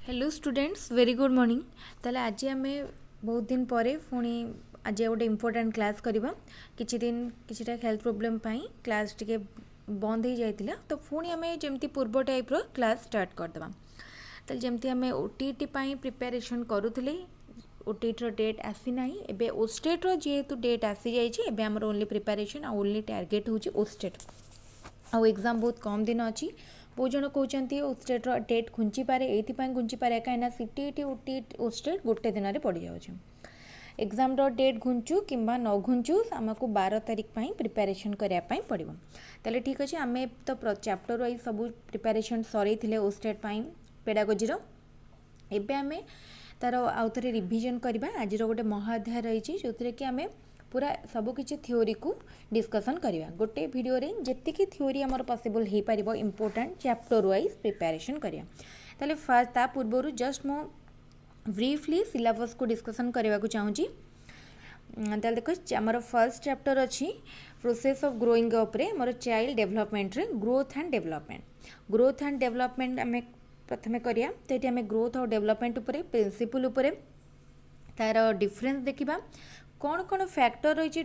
Hello students very good morning. ताले आज आम बहुत दिन पर पुणी आज गोटे इम्पोर्टाट क्लास करवा किछि दिन किछिटा हेल्थ प्रोब्लेम पाई क्लास टिके बंद हो जाइतिला तो पुणी आम जमती पूर्व टाइप रो क्लास स्टार्ट करदबा। ताले जमती आम ओटीटी पाई प्रिपरेशन करूथिले ओटीटी रो डेट आसी नाही एबे ओस्टेट रो जेहेतु डेट आसी जाइछि एबे हमर ओनली प्रिपरेशन आ ओनली टारगेट होछि ओस्टेट आ एग्जाम बहुत कम दिन अच्छी। बहुत जन कहते ओस्टेट डेट घुंची पारे ये घुंची पारे कहीं सीटीईटी ओटीटी ओस्टेट गोटे दिन में पड़ जाऊँ। एग्जाम डेट घुंचु कि न घुंचु आमको 12 तारीख पर प्रिपरेशन करने पड़ो। ताले ठीक अच्छे आम तो चैप्टर वाइज सब प्रिपरेशन सर ओस्टेट पेडागोजी एबे आम तार आउ थे रिविजन करवा। आज गोटे महाअध्याय रही जो कि आम पूरा सबकि थ्योरी को डिस्कसन करवा। गोटे वीडियो रे जेतिकी थ्योरी आमर पॉसिबल हो पारिबो इम्पोर्टेंट चैप्टर वाइज प्रिपरेशन करवा। ताले फर्स्ट ता पूर्व जस्ट मो ब्रीफली सिलेबस को डिस्कसन करने को चाहूँगी। ताले देखो आमर फर्स्ट चैप्टर अच्छी प्रोसेस ऑफ ग्रोइंग अप रे मोर चाइल्ड डेवलपमेंट रे ग्रोथ एंड डेवलपमेंट आम प्रथमे करिया। तो ये आम ग्रोथ और डेवलपमेंट उपरे प्रिंसिपल उपरे तार डिफरेंस देखिबा कौन कौन फैक्टर रही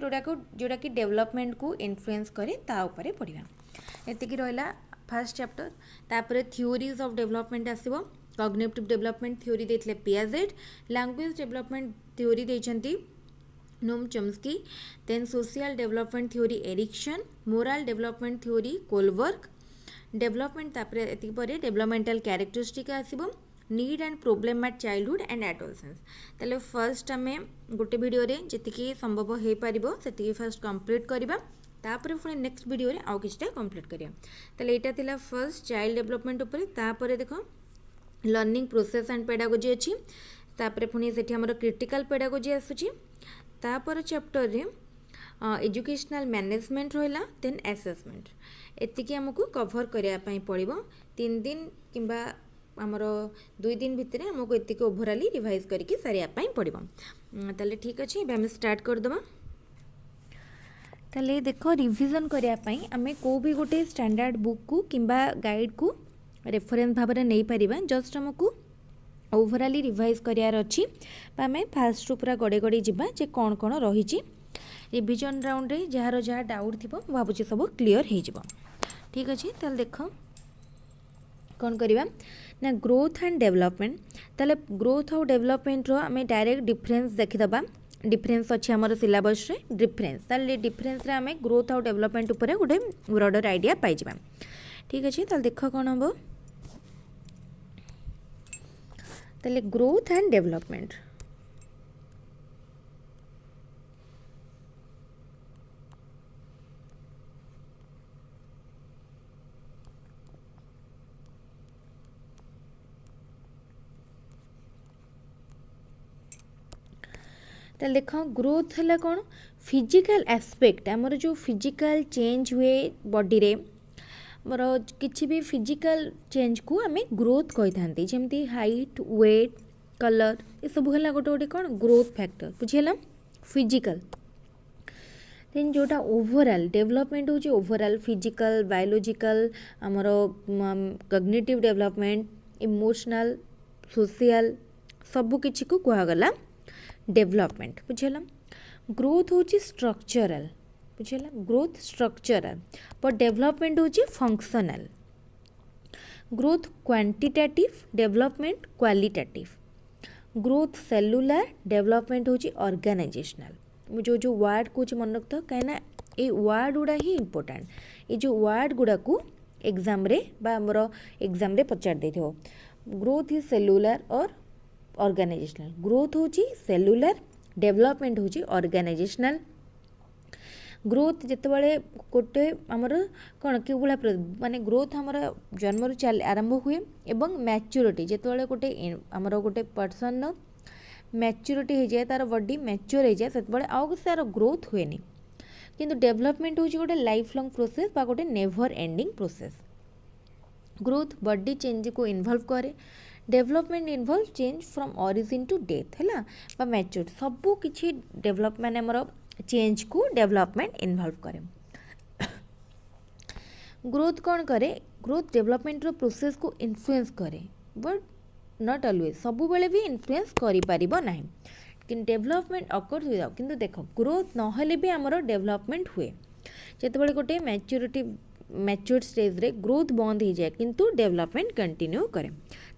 जोड़ा कि डेवलपमेंट को इन्फ्लुएंस करे ता उपरे पढ़िबा। एतिकी रहिला फर्स्ट चैप्टर। तापर थ्योरीज ऑफ डेवलपमेंट आसीबो। कॉग्निटिव डेवलपमेंट थ्योरी देथिले पियाजेट। लैंग्वेज डेवलपमेंट थ्योरी देइछंती Noam Chomsky. Then social development theory Erikson. Moral development theory Kohlberg. Development तापर एतिकी परे डेवलपमेंटल कैरेक्टरिस्टिक आसीबो। Need and problem at childhood and adolescence. ताले first आम गोटे वीडियो रे जतिकी संभव हो पारिबो सेतिकी फर्स्ट कंप्लीट करबा। तापर पुणी नेक्स्ट वीडियो रे आउ किछटा कंप्लीट करिया। ताले एटा थिला फर्स्ट चाइल्ड डेवलपमेंट उपरे। तापर देखो लर्निंग प्रोसेस एंड पेडागोजी अछि। तापर पुणी सेठी हमर क्रिटिकल पेडागोजी आसुची। तापर चैप्टर रे एजुकेशनल मैनेजमेंट रहिला। देन असेसमेंट एतिकी हमकु कवर करिया पई पड़िबो 3 दिन किंबा आमर 2 दिन भितर आमको एतिक ओभराली रिवाइज करके सारे पड़ो। ताले ठीक अच्छे आम स्टार्ट करदे। ताले देख रिविजन करने आम को भी गोटे स्टैंडर्ड बुक को किंबा गाइड को रेफरेंस भाव में नहीं पारिबा। जस्ट आमको ओभराली रिवाइज करार अच्छी आम फास्ट पूरा गड़े गड़े जावा जे कौन कौन रही रिविजन राउंड रे जार जहाँ डाउट थी भावुँ सब क्लीयर हो। ठीक अच्छे ताले देख कौन करवा ना ग्रोथ एंड डेवलपमेंट। ताले ग्रोथ और डेवलपमेंट रो आम डायरेक्ट डिफरेंस देखीदबा। डिफरेंस अच्छे आमर सिलेबस रे डिफरेंस। ताले डिफरेंस रे आम ग्रोथ और डेवलपमेंट उपरे गोटे ब्रॉडर आइडिया पाई जाबा। ठीक अच्छे ताले देख कौन हम ताले ग्रोथ एंड डेवलपमेंट। ताले देख ग्रोथ है कौन फिजिकल एस्पेक्ट आमर जो फिजिकल चेंज हुए बॉडी रे मोर किसी भी फिजिकल चेंज को आम ग्रोथ कही था। जमती हाइट वेट कलर ये सब है गोटे गोटे कौन ग्रोथ फैक्टर बुझीगला फिजिकल। देन जोटा ओवरऑल डेवलपमेंट होची ओवरऑल फिजिकल बायोलॉजिकल आमर कॉग्निटिव डेवलपमेंट इमोशनल सोशल सब किसी को कहगला डेवलपमेंट बुझेला। ग्रोथ होची स्ट्रक्चरल बुझेला ग्रोथ स्ट्रक्चरल पर डेवलपमेंट होची functional. Growth quantitative development qualitative. Growth cellular development होची ऑर्गेनाइजेशनल। जो वर्ड को मन रखता कहीं ये वर्ड गुड़ा ही इंपोर्टेंट। ये जो वर्ड गुड़ा को एग्जाम रे बा हमर एग्जाम रे पचार देथिबो। ग्रोथ इज सेलुलर और ऑर्गेनाइजेशनल। ग्रोथ होची सेलुलर डेवलपमेंट होची ऑर्गेनाइजेशनल। ग्रोथ जितेबाला गोटे आमर कौन कि माने ग्रोथ आमर जन्म चल आरंभ हुए एवं मैच्योरिटी जितेबाला गोटे आमर गोटे पर्सन मैच्योरिटी हो जाए तार बॉडी मैच्योर हो जाए से आउ तार ग्रोथ हुए नहीं। किंतु डेवलपमेंट होची गोटे लाइफ लॉन्ग प्रोसेस बा गोटे never ending process. Growth body change को इन्वॉल्व करे। Development involve change from origin to death है बा मैच्योर सबू किसी डेवलप माने हमर चेंज को डेवलपमेंट इन्वॉल्व करे। ग्रोथ कौन करे ग्रोथ डेवलपमेंट रो प्रोसेस को इन्फ्लुएंस करे बट नॉट ऑलवेज सब बेले भी इन्फ्लुएंस करि परिबो नाही कि डेवलपमेंट अकर्स विदाउट किंतु देखो ग्रोथ नहले भी हमरो डेवलपमेंट हुए जेतेबेले गोटे मैच्योर स्टेज रे ग्रोथ बंद हो जाए किंतु डेवलपमेंट कंटिन्यू करे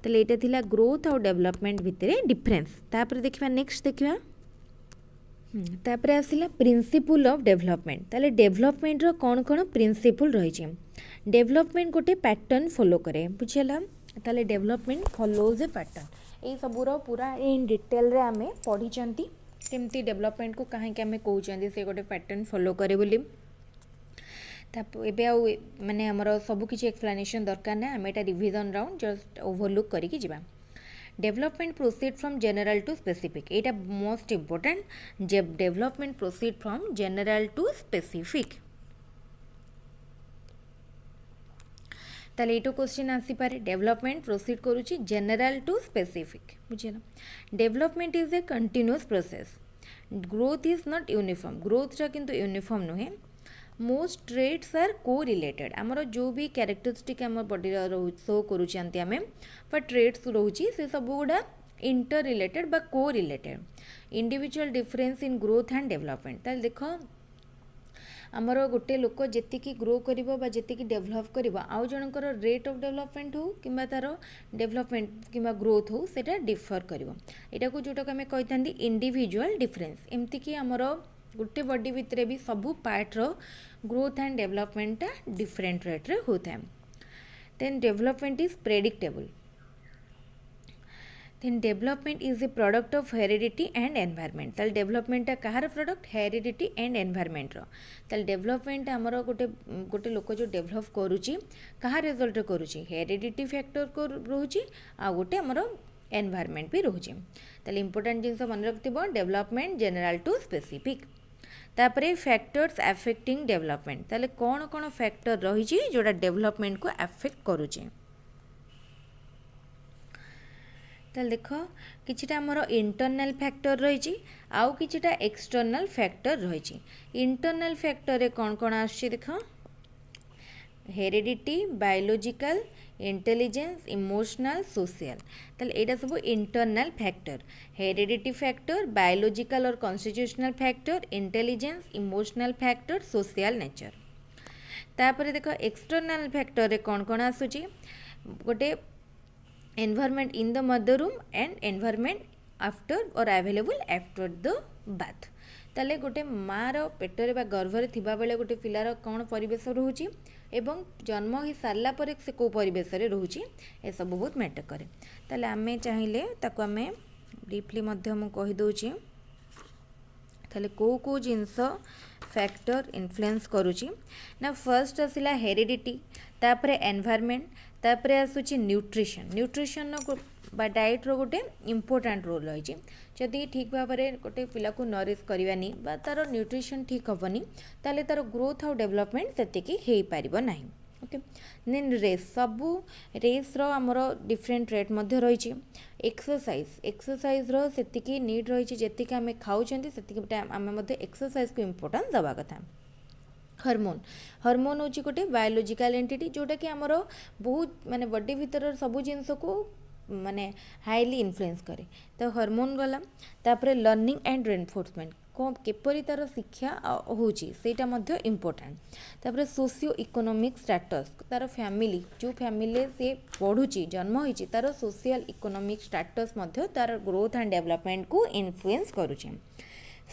ताले एटा थिला ग्रोथ और डेवलपमेंट भितरे डिफरेंस तापर देखिबा नेक्स्ट देखिबा तापर आसिला प्रिंसिपल ऑफ डेवलपमेंट ताले डेवलपमेंट रो कोन कोन प्रिंसिपल रही छै डेवलपमेंट गोटे पैटर्न फॉलो करे बुझिला ताले डेवलपमेंट फॉलोज ए पैटर्न ए सबुरो पूरा इन डिटेल रे आमे पढी चंती केमती डेवलपमेंट को काहे के आमे कहउचंदी से गोटे पैटर्न फॉलो करे बोली एबे आउ माने हमर सब किछि एक्सप्लेनेशन दरकार ना आमे एटा रिवीजन राउंड जस्ट ओवरलुक करिकि जिबा development proceed from general to specific एटा मोस्ट इम्पोर्टेंट जब development proceed from general to specific ताले एटो क्वेश्चन आसी पारे डेवलपमेंट प्रोसीड करूची जनरल टू स्पेसिफिक बुझिला development is a continuous process growth is not uniform growth रा किंतु यूनिफॉर्म नुहे most traits are correlated आमर जो भी कैरेक्टरिस्टिक आम बॉडी शो करूँ आम ट्रेड्स रोचे से सब गुड़ा इंटर रिलेटेड बा को related individual difference in growth and development ताल देख आमर गोटे लोक जी ग्रो कर जी डेभलप कर आउ जनकर रेट ऑफ डेवलपमेंट हो कि तार डेवलपमेंट कि ग्रोथ हो सेटा डिफर कर यहाँ को जोटा आम कही था इंडिविजुअल डिफरेंस एमती कि आमर गोटे बॉडी भितर भी सबू पार्ट रो growth and development different rate रे होता है then development is predictable then development is a product of heredity and environment ताल डेवलपमेंट कहार प्रोडक्ट हेरिडिटी एंड एनवायरनमेंट रो ताल डेवलपमेंट आमर गोटे गोटे लोक जो डेवलप करुची कहा रिजल्ट करुची हेरिडिटी फैक्टर को रोची आ गोटे आमर एनवायरनमेंट भी रोचे ताल इंपोर्टेंट जिनस मन रखिबो डेवलपमेंट जनरल टू स्पेसिफिक तापरे फैक्टर्स अफेक्टिंग डेवलपमेंट ताले कौन कौन फैक्टर रही जोड़ा डेवलपमेंट को अफेक्ट करुचे ताले देख किछिटा हमर इंटरनल फैक्टर रही आउ किछिटा एक्सटर्नल फैक्टर रही इंटरनल फैक्टर रे कौन कौन आछी देख heredity biological intelligence emotional social ताले एटा सब internal factor heredity factor biological और constitutional factor intelligence emotional factor social nature तापर देख एक्सटर्नल फैक्टर रे कौन कौन आसुची गोटे environment in the mother room and environment after और अवेलेबल आफ्टर द बाथ ताले गोटे मार पेटरे बा गर्भरे थिबा बेले गोटे पिलार कौन परिवेश रोची एवं जन्म हो सारा पर से कौ परिवेश रोचे ए सब बहुत मैटर करे ताले आमे चाहिए ताको आमे ब्रीफली मध्य मु कहि दोची ताले को जिनस फैक्टर इन्फ्लुएंस करूची ना फर्स्ट आसिला हेरिडिटी तापरे एनवायरनमेंट तापरे आसुची न्यूट्रिशन बा डाइट रो गोटे इम्पोर्टेंट रोल रही जदि ठीक भाव में गोटे पिला को नरिश करवानी बा तार न्यूट्रिशन ठीक हेनी ताले तार ग्रोथ और डेवलपमेंट से हो ना ओके देन रेस सबू रेस रो आमर डिफरेंट रेट मध्य रही एक्सरसाइज रो सेतिकी नीड रही जी आम खाऊँ से आम एक्सरसाइज को इम्पोर्टेंस दवा कथा हार्मोन हूँ गोटे बायोलॉजिकल एंटिटी जोटा कि आमर बहुत माने बॉडी भीतर सबू जिनस को माने हाईली इन्फ्लुएंस करे तो हार्मोन गला तापरे लर्निंग एंड रेनफोर्समेंट कौन केपरी तार शिक्षा होची सेटा मध्य इम्पोर्टेंट तापरे सोशियो इकोनॉमिक स्टेटस तार फैमिली जो फैमिली से पढ़ुची जन्म होईची तार सोशल इकोनॉमिक स्टेटस मध्य तार ग्रोथ एंड डेवलपमेंट को इन्फ्लुएंस करुचे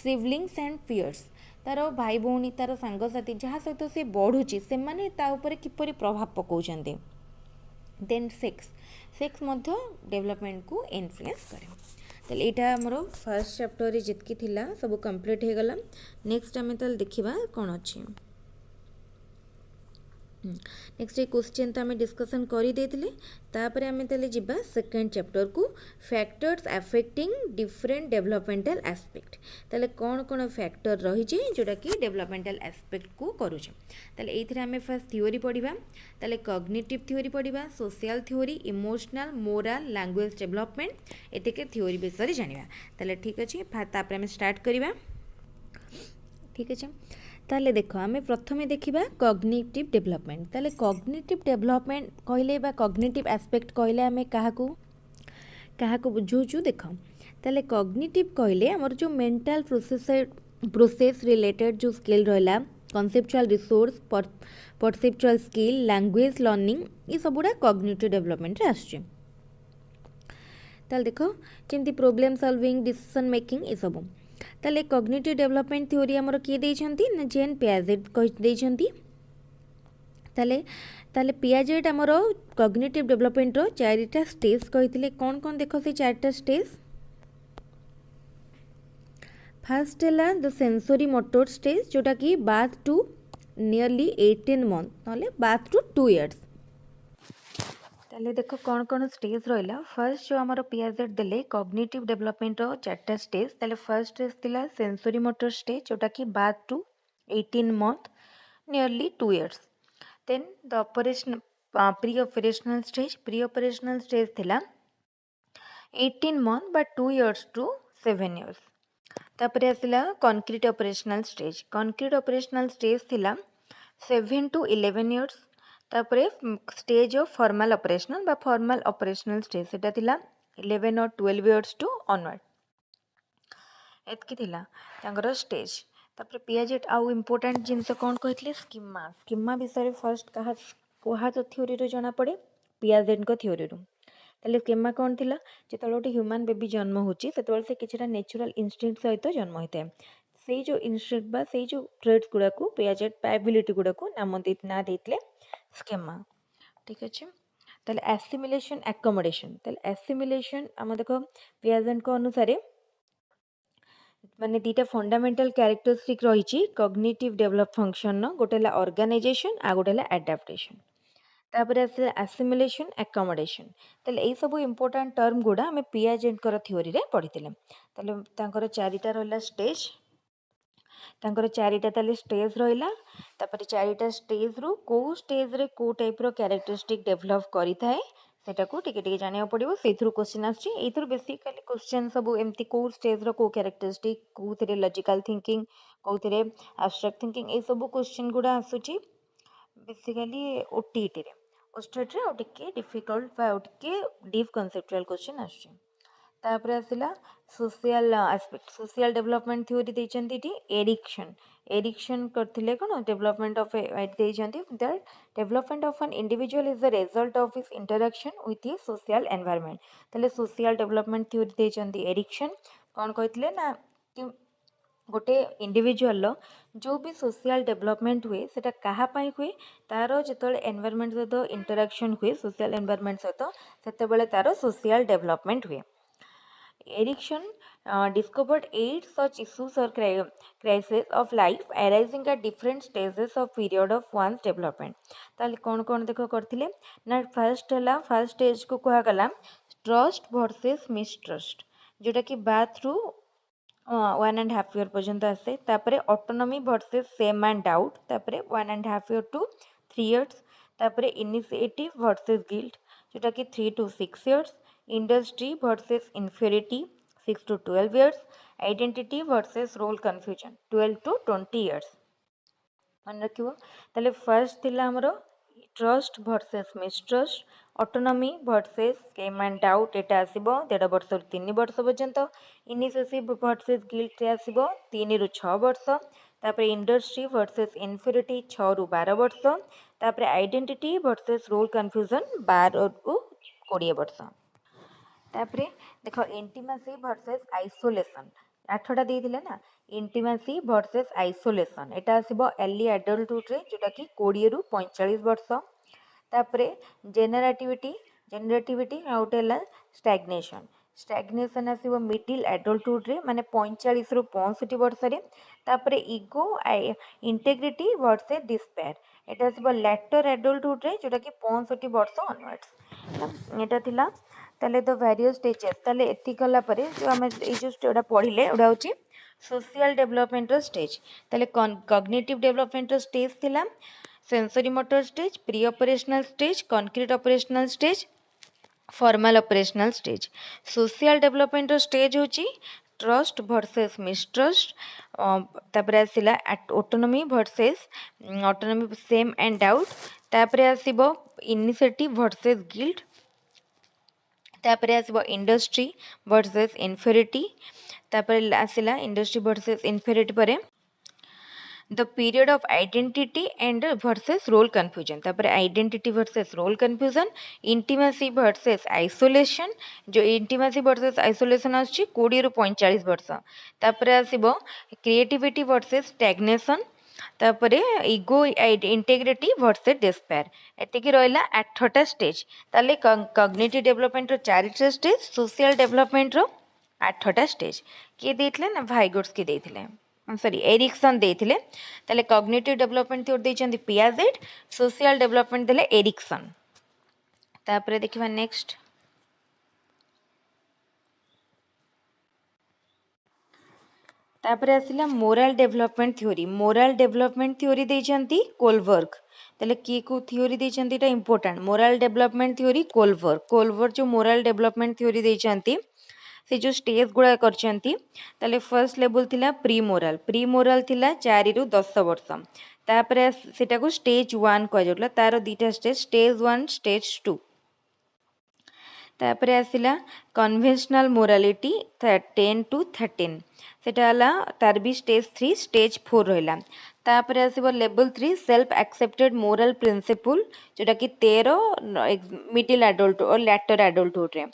सिबलिंग्स एंड पियर्स तार भाई भौणी तार सांगसाथी जहाँ सहित से बढ़ुची से माने ता ऊपर किपरि प्रभाव पकाउछन्ते देन सेक्स मध्य डेवलपमेंट को इन्फ्लुएंस करे ताले एटा हमर फर्स्ट चैप्टर रे जितकी थिला सब कंप्लीट हे गला नेक्स्ट आमे ताले देखिबा कोन अछि नेक्स्ट क्वेश्चन तो आम डिस्कसन कर तापर आम तेल जीवा सेकेंड चैप्टर को factors affecting different developmental aspect ताले कौन कौन फैक्टर रही जोटा कि डेवलपमेंटल एस्पेक्ट को करुचे ताले एथिरे आम फर्स्ट थ्योरी पढ़ा ताले कॉग्निटिव थ्योरी पढ़ा social theory emotional moral language development एतिके थ्योरी विषय जानिबा ताले ठीक अछि तापर आम स्टार्ट करिबा ठीक अछि ताले देखो आमे प्रथमे देखिबा कॉग्निटिव डेवलपमेंट ताले कॉग्निटिव डेवलपमेंट कहले बा कॉग्निटिव एस्पेक्ट कहले आमे काहाकू क्या बुझाऊँ देख ताले कॉग्निटिव कहले आमर जो मेंटल प्रोसेस रिलेटेड जो स्किल रहा conceptual resource perceptual skill language learning ये सब गुड़ा कॉग्निटिव डेवलपमेंट आसुचे। ताले देख जमी प्रोब्लेम सॉल्विंग डिसीजन मेकिंग ये सब ताले कॉग्निटिव डेवलपमेंट थ्योरी आमर किए देछंती ना जेन पियाजेट कहि ताले ताले पियाजेट आमर कॉग्निटिव डेवलपमेंट रो चारिटा स्टेज कहिथिले कौन कौन देख से चारिटा स्टेज। फास्ट है द सेंसरी मोटर स्टेज जोटा कि बाथ टू नियरली 18 मंथ ना बाथ टू 2 इयर्स। ताले देखो कौन कौन स्टेज रहा फर्स्ट जो आमर पियाजेट देले कॉग्निटिव डेवलपमेंट रो चारटा स्टेज ताले फर्स्ट स्टेज थिला सेंसरी मोटर स्टेज जोटा कि birth to 18 month nearly 2 years. Then the operation pre operational stage थिला 18 month but 2 years to 7 years. तापर आसला कंक्रीट ऑपरेशनल स्टेज थिला 7 to 11 इयर्स। तापर stage of formal operational stage सेटा थिला 11 और 12 इयर्स टू ऑनवर्ड एतकी थिला तांकर स्टेज। तापर पियाजेट आउ इम्पोर्टेंट जिनस कौन कहते स्कीमा विषय फर्स्ट कहा थ्योरी रो जना पड़े पियाजेट को थ्योरी रो ताले स्कीमा कौन थिला जो गोटे ह्यूमन बेबी जन्म होची से किछटा नेचुरल इंस्टिंक्ट सहित जन्म होता है से जो इंस्टिंक्ट बा से जो ट्रेड्स गुड़ा को पियाजेट एबिलिटी गुड़ा को ना देते स्कीमा। ठीक अच्छे ताले एसिमिलेशन एकोमोडेशन ताले एसिमिलेशन आम देख पियाजेट को अनुसार माने दीटा फंडामेंटल कैरेक्टरिस्टिक रही कॉग्निटिव डेवलप फंक्शन गोटे ऑर्गेनाइजेशन आ गोटे एडाप्टेशन। तापर एसिमिलेशन एकोमोडेशन ताले ये सब इम्पोर्टेंट टर्म गुड़ा आम पियाजेट थ्योरी रे पढ़ी ताले चारिटा रहा स्टेज ताले स्टेज रहा तापर चारिटा स्टेज रु को स्टेज रे को टाइप रो कैरेक्टरिस्टिक डेवलप करि थाए सेटा को टिके जानिया पड़िबो सेथुरु क्वेश्चन आछि एथुरु बेसिकली क्वेश्चन सब एमती को स्टेज रो को कैरेक्टरिस्टिक कोथिरे लॉजिकल थिंकिंग कोथिरे एब्स्ट्रैक्ट थिंकिंग ए सब क्वेश्चन गुड़ा आसुची बेसिकली ओटीटी रे ओस्टेट रे टिके डिफिकल्ट बा टिके डीप कॉन्सेप्चुअल क्वेश्चन आछि। तापर आसला social aspect social development theory देचंती टी एरिक्शन करथिले कोन डेवलपमेंट ऑफ देचंती that development of an individual is the result of his interaction with a social environment तले सोशल डेवलपमेंट थ्योरी देचंती एरिक्शन कोन कहथिले ना कि गोटे इंडिविजुअल जो भी सोशल डेवलपमेंट हुए सेटा कहा पाई हुए तार जो एनवायरनमेंट सहित इंटरेक्शन हुए सोशल एनवायरनमेंट सहित सेतेबेले तार सोशल डेवलपमेंट हुए। Erickson discovered 8 such issues or crises of life arising at different stages of period of one's development। ताले कौन देखो करथिले ना फर्स्ट स्टेज को कहा गला ट्रस्ट वर्सेस मिसट्रस्ट जोटा कि बाथ थ्रू 1.5 year पर्यंत आसे तापरे autonomy versus shame and doubt तापरे 1.5 year to 3 years तापरे इनिशिएटिव वर्सेस गिल्ट जोटा कि 3 to 6 years industry versus inferiority 6 to 12 years identity versus role confusion 12 to 20 years। मन रखिबो ताले फर्स्ट थिला हमरो trust versus mistrust autonomy versus scam and doubt एटा आसीबो 1.5 वर्ष रु 3 वर्ष पर्यंत इनिशिएटिव वर्सेस गिल्ट रे आसीबो 3 रु 6 वर्ष तापर इंडस्ट्री वर्सेस इन्फ्योरिटी 6 रु 12 वर्ष तापर आइडेंटिटी वर्सेस रोल कन्फ्यूजन 12 रु 20 वर्ष। तापरे देखो इंटीमेसी वर्सेस आइसोलेशन 8टा देइथिले ना इंटीमेसी वर्सेस आइसोलेशन एटा आसीबो अर्ली एडल्टहुड रे जोटा कि 20 रु 45 वर्ष। तापरे जेनरेटिविटी आउटेला स्टैग्नेशन आसीबो मिडिल एडल्टहुड रे माने 45 रु 65 वर्ष रे। तापरे ईगो इंटेग्रिटी वर्सेस डिस्पेयर एटा आसीबो लेटर एडल्टहुड रे जोटा कि 65 वर्ष ऑनवर्ड्स एटा थिला ताले द वेरियस स्टेजेस ताले एति कला परे जो हम ए जो एटा पढिले एटा होची सोशल डेवलपमेंट स्टेज ताले कॉग्निटिव डेवलपमेंट स्टेज थिला sensory motor stage pre operational stage concrete operational stage formal operational stage. Social development stage होची ट्रस्ट वर्सेस मिसट्रस्ट तापर आसिला autonomy versus autonomy shame and doubt तापर आसीबो इनिशिएटिव वर्सेस गिल्ट तापर आसब industry versus inferiority तापर आसला industry versus inferiority पर the period of identity and versus role confusion तापर identity versus role confusion intimacy versus isolation जो intimacy versus isolation आछि 20 रु 45 वर्ष तापर आसीबो creativity versus stagnation तापर ईगो इंटेग्रिटी वर्सेस डिस्पेयर एतिकी रहिला 8टा स्टेज ताले कॉग्निटिव डेवलपमेंट रो 4टा स्टेज सोशल डेवलपमेंट रो 8टा stage किए देथिले ना भाइगोट्स की देथिले सॉरी एरिक्सन देथिले ताले कॉग्निटिव डेवलपमेंट थ्योरी देचंदी पियाजेट सोशल डेवलपमेंट देले एरिक्सन तापर देखिबा नेक्स्ट तापर आसिला मोराल डेवलपमेंट थ्योरी देचंती कोलबर्ग ताले की को थ्योरी देचंती एटा important moral development theory Kohlberg जो मोराल डेवलपमेंट थ्योरी देचंती से जो स्टेज गुड़ा करचंती ताले फर्स्ट लेवल थिला प्री मोराल थिला 4 रु 10 वर्ष तापर सेटा को स्टेज 1 कह जाउला तार दीटा स्टेज 1 स्टेज 2 तापर आसिला कन्वेंशनल मोरालिटी 10 टू 13 सेटा हला तार भी स्टेज 3 स्टेज 4 रहला तापर आसीबो level 3 self accepted moral principle जोटा कि 13 मिडिल एडल्ट और लैटर एडल्टहुड रे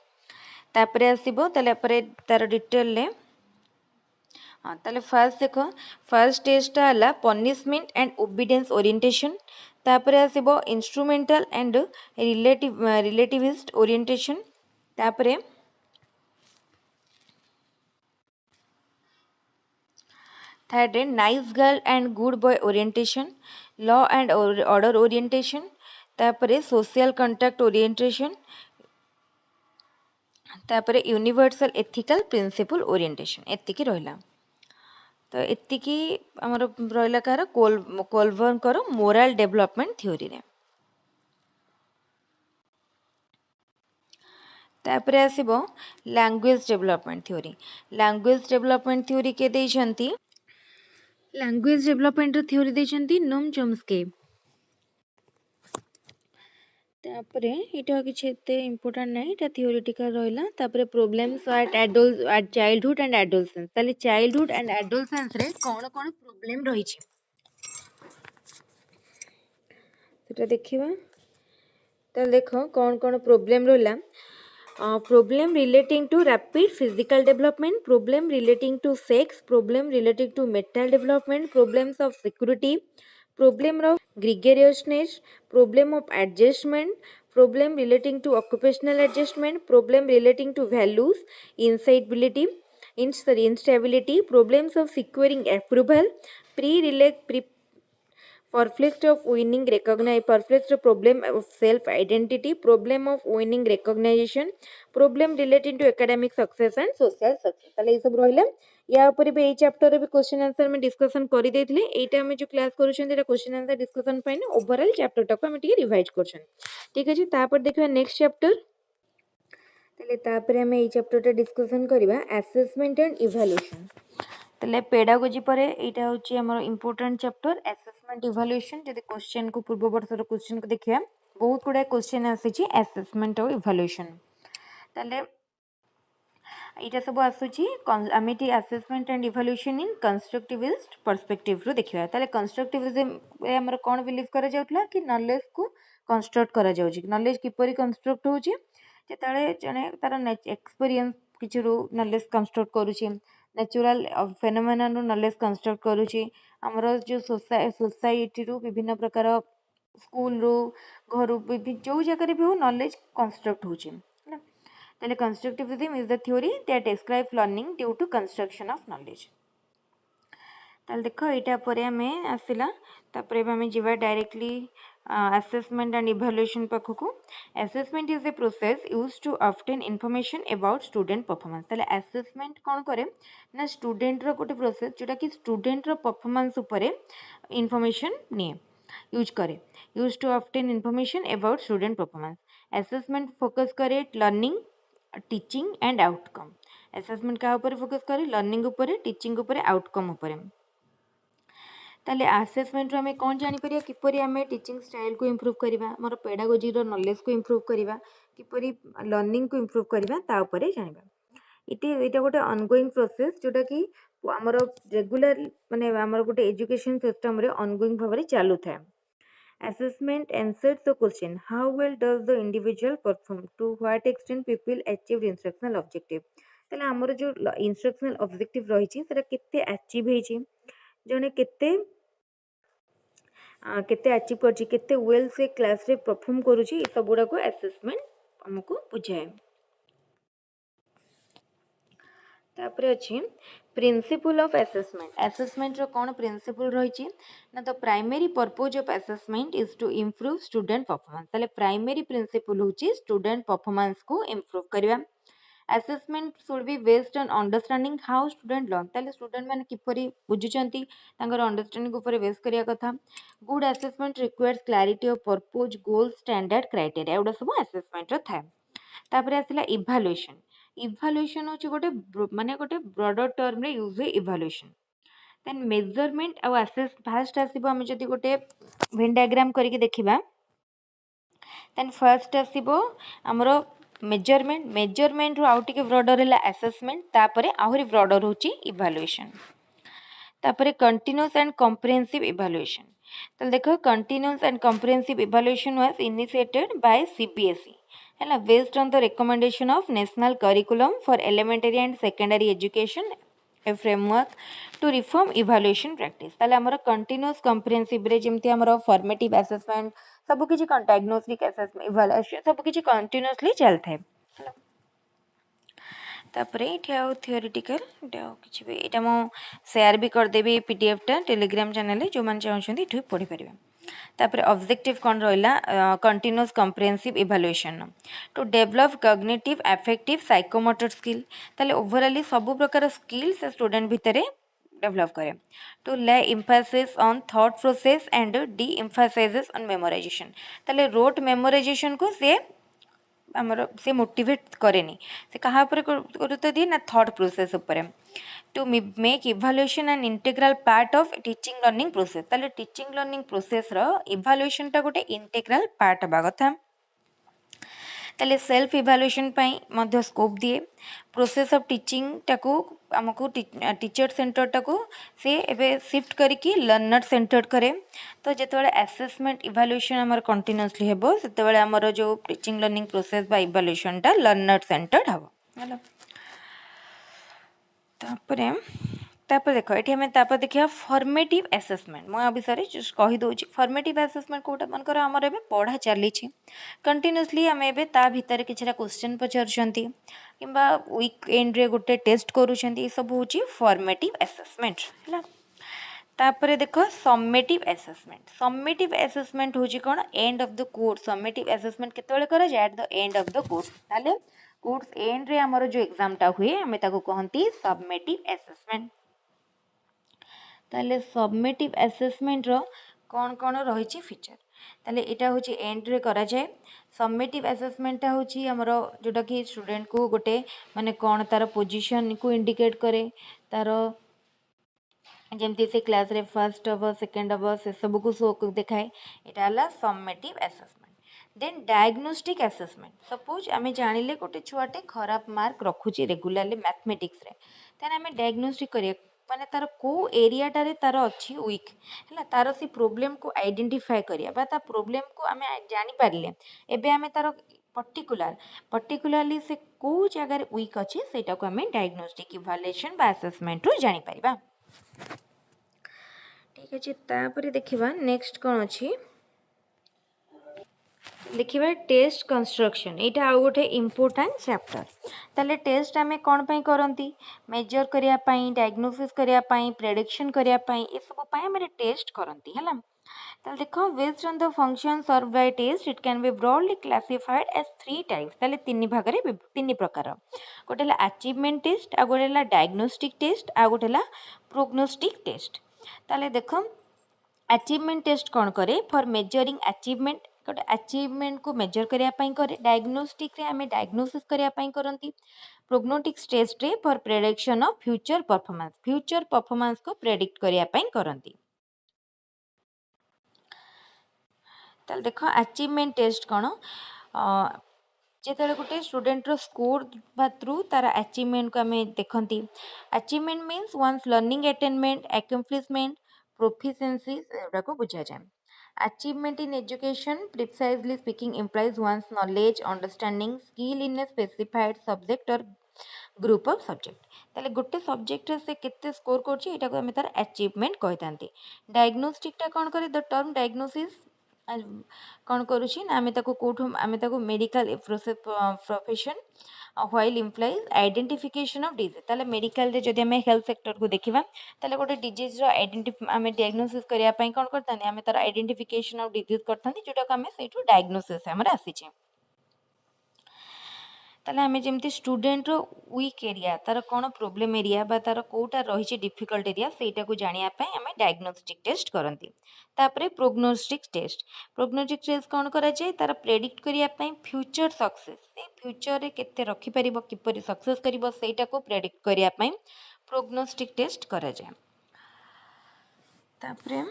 तापर आसीबो ताले परे तार डिटेल ले हाँ ताले फर्स्ट देखो फर्स्ट स्टेजटा हला पनिशमेंट एंड ओबीडियंस ओरिएंटेशन तापर आसीबो इंस्ट्रूमेंटल एंड रिलेटिविस्ट ओरिएंटेशन तापर third nice girl and good boy orientation law and order orientation तापर सोशल कंटैक्ट ओरिएंटेशन तापर यूनिवर्सल एथिकल प्रिंसिपल ओरिएंटेशन एतिकी रहला तो एतिकी हमर रहला कार कोलबर्गर मोरल डेवलपमेंट थ्योरी रे तापर आसीबो लैंग्वेज डेवलपमेंट थ्योरी के देछंती language development theory देछंती Noam Chomsky तापरे इटा किछि एते इंपोर्टेंट नै इटा थियोरेटिकल रहला तापरे problems eight childhood and adolescence ताले चाइल्डहुड एंड एडोलसेंस रे कोन कोन प्रॉब्लम रही छि सेटा देखिबा ताले देखो कोन कोन प्रॉब्लम रहला problem relating to rapid physical development, problem relating to sex, problem relating to mental development, problems of security, problem of gregariousness, problem of adjustment, problem relating to occupational adjustment, problem relating to values, insightability, instability, problems of securing approval, perplexed of winning recognize perplexed problem of self identity problem of winning recognition problem relating to academic success and social success ताले ये सब रहले या ऊपर भी ए chapter रे भी question answer में डिस्कशन करि देथिले एटा हम जो क्लास करूछन एटा क्वेश्चन आंसर डिस्कशन पइन ओवरऑल चैप्टर तक हम टिके रिवाइज करछन ठीक अछि तापर देखबा नेक्स्ट चैप्टर ताले तापर हम ए चैप्टर टा डिस्कशन करबा असेसमेंट एंड इवैल्यूएशन ताले पेडागोजी पर एटा होची हमर इंपोर्टेंट चैप्टर असेसमेंट इवैल्यूएशन जदि क्वेश्चन को पूर्व वर्ष रो क्वेश्चन को देखिया बहुत गुडा क्वेश्चन आसी छि असेसमेंट और इवैल्यूएशन ताले एटा सब आसुची आमिटी assessment and evaluation in constructivist perspective रो देखिया ताले कंस्ट्रक्टिविज्म रे हमर कोन बिलीव करा जाउतला कि नॉलेज को कंस्ट्रक्ट करा जाउची नॉलेज किपरि कंस्ट्रक्ट होची जेताले जने तार एक्सपीरियंस किछि रो नॉलेज कंस्ट्रक्ट करूची नेचुरल फेनोमेना रो नॉलेज कंस्ट्रक्ट करूची हमर जो सोसाइटी रो विभिन्न प्रकार स्कूल रो घर विभिन्न जो जगह रे भी हो नॉलेज कंस्ट्रक्ट होची ताले constructivism is the theory that describes learning due to construction of knowledge ताले देखो एटा परे हमें आसिला तापरे हमें जीवा डायरेक्टली assessment and evaluation पाखकु assessment is a process used to obtain information about student performance ताले assessment कोन करे ना स्टूडेंट रो गोटे प्रोसेस जोटा कि स्टूडेंट रो परफॉर्मेंस ऊपर इंफॉर्मेशन ने यूज करे use to obtain information about student performance assessment focus करे learning teaching and outcome assessment का ऊपर फोकस करे लर्निंग ऊपर टीचिंग ऊपर आउटकम ऊपर ताले आसेसमेंट रो हमें कौन जानी परिया किपरि हमें टीचिंग स्टाइल को इम्प्रूव करबा हमर पेडागोजी रो नॉलेज को इम्प्रूव करबा किपरि लर्निंग को इम्प्रूव करबा ता ऊपर जानिबा इटा गोटे ऑनगोइंग प्रोसेस जोटा कि आमर रेगुलर माने आमर गोटे एजुकेशन सिस्टम रे ऑनगोइंग भाव चालू थाए assessment answers the question how well does the individual perform to what extent people achieved instructional objective ताले आमर जो instructional objective रही सेटा केते अचीव होईची जने केते अचीव करची केते वेल से क्लास रे परफॉर्म करूची ए सब गुडा को असेसमेंट हमको बुझाए तापर अच्छी प्रिंसिपल ऑफ असेसमेंट रो कौन प्रिंसिपल रही ना तो primary purpose of assessment is to improve student performance ताले प्राइमरी प्रिंसिपल होची स्टूडेंट परफॉर्मेंस को इम्प्रूव करबा assessment should be based on understanding how student learn ताले स्टूडेंट माने किपरि बुझुचंती तांकर अंडरस्टैंडिंग ऊपर बेस करिया कथा good assessment requires clarity of purpose goal standard criteria एडा सब असेसमेंट रो थाए तापर आसला इभालुएशन इभालुएशन होची गोटे माने गोटे ब्रॉडर टर्म रे यूज हुए इभालुएशन देन मेजरमेंट और असेस फास्ट आसीबो हम जदी गोटे वेन डायग्राम करके देखिबा देन फर्स्ट आसीबो हमरो मेजरमेंट रो आउट के ब्रॉडर है असेसमेंट तापरे आहुरी ब्रॉडर होची इभालुएशन तापरे कंटीन्यूअस एंड कॉम्प्रिहेंसिव इभालुएशन तो देखो continuous and comprehensive evaluation was initiated by CBSE है based on the recommendation of national curriculum for elementary and secondary education a framework to reform evaluation practice ताले हमर continuous comprehensive रे जेमती हमर formative assessment सब किछि diagnostic assessment evaluation सब किछि continuously चलथे तापरे इठा थियोरिटिकल किछि भी एटा मो शेयर भी कर देबी पीडीएफ टा टेलीग्राम चैनल रे जो मान चाहछन्ती इठु पढि परिबे तापर ऑब्जेक्टिव कौन रहा continuous comprehensive evaluation to develop cognitive affective psychomotor skill ताले ओवरऑली सब प्रकार स्किल से स्टूडेंट भितर डेवलप करे to lay emphasis on thought process and de emphasises on memorisation ताले रोट मेमोराइजेशन को से मोटिवेट करेनी से कहा गुरुत्व दिए ना थॉट प्रोसेस उपरे to make evaluation and integral part of teaching learning process ताले टीचिंग लर्निंग प्रोसेस रो इभालुएशन टा गोटे इंटीग्रल पार्ट हबा कथा ताले सेल्फ इभालुएशन पई मध्य स्कोप दिए प्रोसेस ऑफ टीचिंग टाको हमको टीचर सेंटर टाको से एबे शिफ्ट करके लर्नर सेंटर्ड करे तो जेतेबेले असेसमेंट इभालुएशन हमर कंटीन्यूअसली हेबो सेतेबेले हमर जो टीचिंग लर्निंग प्रोसेस बा इभालुएशन टा लर्नर सेंटर्ड हबो हला तापर देख ये आम तापर देखिए फॉर्मेटिव असेसमेंट मो विषय जस्ट कही दूसरी फॉर्मेटिव असेसमेंट कोटा मनकर आमर ए पढ़ा चली कंटिन्यूअसली आम ए भितर किसी क्वेश्चन पचारुंट कि वीकेंड रे गोटे टेस्ट करुँच सब हूँ फॉर्मेटिव असेसमेंट है तापर देख सम्मेटिव असेसमेंट हूँ कौन end of the course summative assessment केतबेले करा जाय at the end of the course ताले कोर्स एंड रे हमर जो एग्जाम टा हुए हमें ताको कहंती सबमेटिव असेसमेंट ताले सबमेटिव असेसमेंट रो कौन रही फीचर ताले एटा होची एंड रे करा जाए सबमेटिव असेसमेंट टा होची हमरो जोटा कि स्टूडेंट को गोटे माने कौन तार पोजीशन को इंडिकेट करे तार जमती से क्लास रे फर्स्ट हम सेकेंड हम से सब को शो देखाए यहाँ summative assessment then diagnostic assessment suppose आम जानिले गोटे छुआटे खराब मार्क रखुची रेगुलारली मैथमेटिक्स रे तेन आम डायग्नोस्टिक करिया माने तार को एरियाटारे तार अच्छी वीक है तार से प्रोब्लेम को आइडेंटिफाई करिया ता प्रोब्लेम को आम जानी पारिले एबे आम तार पर्टिकुलारली से को जगार वीक अच्छे सेटा को आम डायग्नोस्टिक इवैल्यूएशन बा असेसमेंट रू जानी पारिबा ठीक अच्छे तापर देखिबा नेक्स्ट कौन अच्छी देखिए टेस्ट कंस्ट्रक्शन यहाँ आउ गोटे इम्पोर्टाट चैप्टर ताले टेस्ट आम कौन पाई करती मेजर करने डायग्नोसिस करने प्रेडिक्शन करने ये सब आम टेस्ट करती है ताले देखो based on the function serve by test it can be broadly classified as 3 types ताले तीन भाग में 3 प्रकार गोटे अचीवमेंट टेस्ट आ गोटे डायग्नोस्टिक टेस्ट आ गोटे प्रोग्नोस्टिक टेस्ट ताले देखो अचीवमेंट टेस्ट कौन करे फॉर मेजरिंग अचीवमेंट गोटे अचीवमेंट को मेजर करने करे डायग्नोस्टिक रे आमे डायग्नोसिस करने करती प्रोग्नोटिक टेस्ट रे for prediction of future performance को प्रेडिक्ट करने करती ताले देखो अचीवमेंट टेस्ट कौन ଯେତେବେଳେ ଗୋଟେ ଷ୍ଟୁଡେଣ୍ଟର ସ୍କୋର ବା ଥ୍ରୁ ତାର ଆଚିଭମେଣ୍ଟକୁ ଆମେ ଦେଖନ୍ତି achievement means one's learning attainment accomplishment proficiency ଏଗୁଡ଼ାକୁ ବୁଝାଯାଏ achievement in education precisely speaking implies one's knowledge understanding skill in a specified subject or group of subject ତାହେଲେ ଗୋଟେ ସବଜେକ୍ଟରେ ସେ କେତେ ସ୍କୋର କରୁଛି ଏଇଟାକୁ ଆମେ ତାର achievement କହିଥାନ୍ତି ଡାୟଗ୍ନୋଷ୍ଟିକଟା କ'ଣ କରେ ଦ ଟର୍ମ ଡାୟଗ୍ନୋସିସ୍ କ'ଣ କରୁଛି ନା ଆମେ ତାକୁ କେଉଁଠୁ ଆମେ ତାକୁ medical profession while implies identification of disease ତାହେଲେ ମେଡ଼ିକାଲରେ ଯଦି ଆମେ ହେଲ୍ଥ ସେକ୍ଟରକୁ ଦେଖିବା ତାହେଲେ ଗୋଟେ ଡିଜିଜ୍ର ଆମେ ଡାୟଗ୍ନୋସିସ୍ କରିବା ପାଇଁ କ'ଣ କରିଥାନ୍ତି ଆମେ ତାର ଆଇଡେଣ୍ଟିଫିକେସନ୍ ଅଫ୍ ଡିଜିଜ୍ କରିଥାନ୍ତି ଯେଉଁଟାକୁ ଆମେ ସେଇଠୁ ଡାୟଗ୍ନୋସିସ୍ ଆମର ଆସିଛେ ତାହେଲେ ଆମେ ଯେମିତି ଷ୍ଟୁଡେଣ୍ଟର ୱିକ୍ ଏରିଆ ତାର କ'ଣ ପ୍ରୋବ୍ଲେମ୍ ଏରିଆ ବା ତାର କେଉଁଟା ରହିଛି ଡିଫିକଲ୍ଟ ଏରିଆ ସେଇଟାକୁ ଜାଣିବା ପାଇଁ ଆମେ ଡାୟଗ୍ନୋଷ୍ଟିକ୍ ଟେଷ୍ଟ କରନ୍ତି ତାପରେ ପ୍ରୋଗ୍ନୋଷ୍ଟିକ୍ ଟେଷ୍ଟ କ'ଣ କରାଯାଏ ତାର ପ୍ରେଡିକ୍ଟ କରିବା ପାଇଁ ଫ୍ୟୁଚର ସକ୍ସେସ୍ ସେ ଫ୍ୟୁଚରରେ କେତେ ରଖିପାରିବ କିପରି ସକ୍ସେସ୍ କରିବ ସେଇଟାକୁ ପ୍ରେଡିକ୍ଟ କରିବା ପାଇଁ ପ୍ରୋଗ୍ନୋଷ୍ଟିକ୍ ଟେଷ୍ଟ କରାଯାଏ ତାପରେ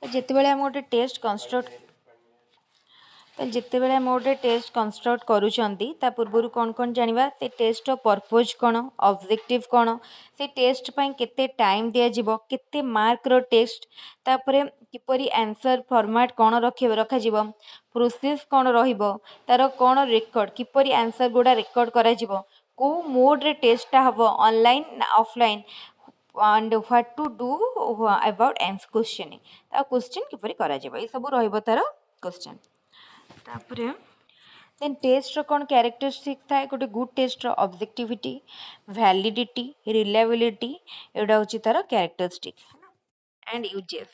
ଯେତେବେଳେ ଆମେ ଗୋଟେ ଟେଷ୍ଟ କନଷ୍ଟ୍ରକ୍ଟ ଯେତେବେଳେ ଆମେ ଗୋଟେ ଟେଷ୍ଟ କନଷ୍ଟ୍ରକ୍ଟ କରୁଛନ୍ତି ତା ପୂର୍ବରୁ କ'ଣ ଜାଣିବା ସେ ଟେଷ୍ଟର ପର୍ପୋଜ୍ କ'ଣ ଅବଜେକ୍ଟିଭ୍ କ'ଣ ସେ ଟେଷ୍ଟ ପାଇଁ କେତେ ଟାଇମ୍ ଦିଆଯିବ କେତେ ମାର୍କର ଟେଷ୍ଟ ତାପରେ କିପରି ଆନ୍ସର୍ ଫର୍ମାଟ୍ କ'ଣ ରଖାଯିବ ପ୍ରୋସେସ୍ କ'ଣ ରହିବ ତାର କ'ଣ ରେକର୍ଡ଼ କିପରି ଆନ୍ସର୍ ଗୁଡ଼ା ରେକର୍ଡ଼ କରାଯିବ କେଉଁ ମୋଡ଼୍ରେ ଟେଷ୍ଟଟା ହେବ ଅନଲାଇନ୍ ନା offline and what to do about questioning ତା क्वेश्चन କିପରି କରାଯିବ ଏ ସବୁ ରହିବ ତାର क्वेश्चन तापरे देन टेस्टर कौन क्यारेक्टरिस्टिक थाए गोटे good tester objectivity validity reliability एटा होची तार क्यारेक्टरिस्टिक एंड यूजेस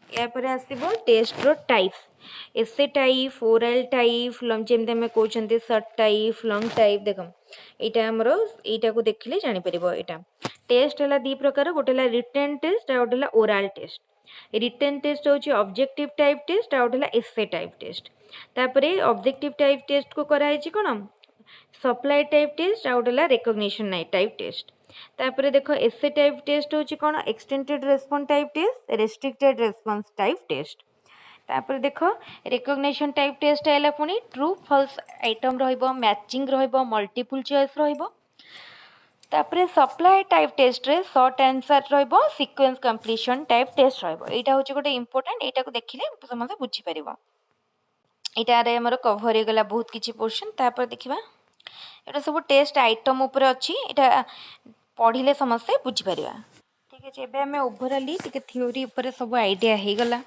यापर आसो टेस्टर टाइप एसे टाइप ओराल टाइप जेमती आम कहते सर्ट टाइप लंग टाइप देख यहाँ आमर यहाँ को देखिले जापर यहाँ टेस्ट है दी प्रकार गोटे रिटन टेस्ट आ गोटे ओराल टेस्ट रिटन टेस्ट हूँ ऑब्जेक्टिव टाइप टेस्ट आ गोटे एसे टाइप टेस्ट तापरे ऑब्जेक्टिव टाइप टेस्ट को कराई कौन सप्लाई टाइप टेस्ट आ गोटे रिकग्निशन टाइप टेस्ट तापरे देखो एसे टाइप टेस्ट हूँ कौन extended response type test restricted response type test तापरे देखो रिकग्निशन टाइप टेस्ट है पुणी ट्रू फॉल्स आइटम रहिबो मैचिंग रहिबो मल्टीपल चॉइस रहिबो तापरे सप्लाई टाइप टेस्ट रे शॉर्ट आंसर रहिबो सीक्वेंस कंप्लीशन टाइप टेस्ट रहिबो एटा होची गोटे इंपोर्टेंट एटा को देखिले समझ बुझी परिबो एटा रे हमर कवर हो गला बहुत किछि पोर्शन तापर देखिबा एटा सब टेस्ट आइटम ऊपर अछि एटा पढ़िले समस्या बुझी परिबा ठीक है एबे हमें ओवरऑली टिके थ्योरी ऊपर सब आइडिया हे गला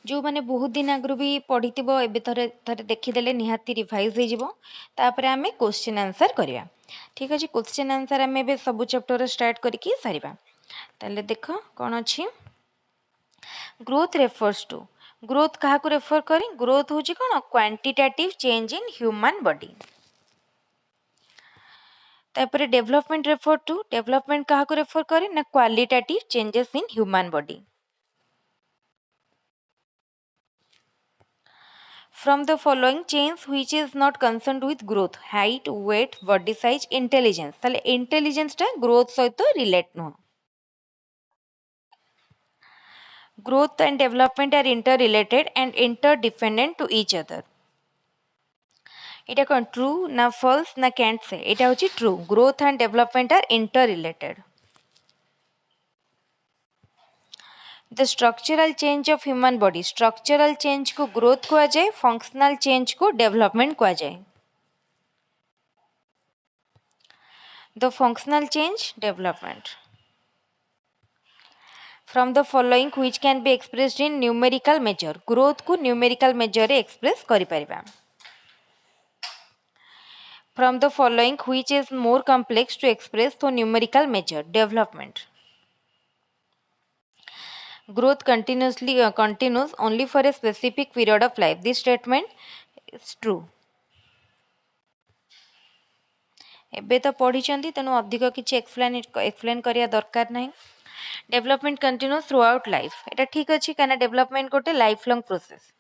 जो माने बहुत दिन आगु भी पढ़ी एबे थरे थरे देखिदेले निहाती रिवाइज हो जिवो तापर आमे क्वेश्चन आंसर करिया ठीक अछि क्वेश्चन आंसर आमे एबे सब चैप्टर स्टार्ट करिकि सारिबा ताले देखो कोन अछि ग्रोथ रेफर्स टू ग्रोथ कहा को रेफर करी ग्रोथ होची कोन quantitative change in human body तापर डेवलपमेंट रेफर टू डेवलपमेंट कहा को रेफर करी ना qualitative changes in human body From the following chains which is not concerned with growth height weight body size intelligence ताले intelligence टा growth सहित relate नो growth and development are interrelated and interdependent to each other इटा कौन true ना false ना cantt से इटा होची true growth and development are interrelated the structural change of human body structural change को ग्रोथ कहा जाए फंक्शनल चेंज को डेवलपमेंट कहा जाए the functional change development from the following which can be expressed in numerical measure growth को numerical measure रे express करि परिबा from the following which is more complex to express तो numerical measure development growth continues only for a specific period of life this statement is true एबे तो पढ़ी तेणु अधिक किसी एक्सप्लेन करिया दरकार नहीं development continuous through out life एटा ठीक अच्छी कहीं डेवलपमेंट गोटे life long process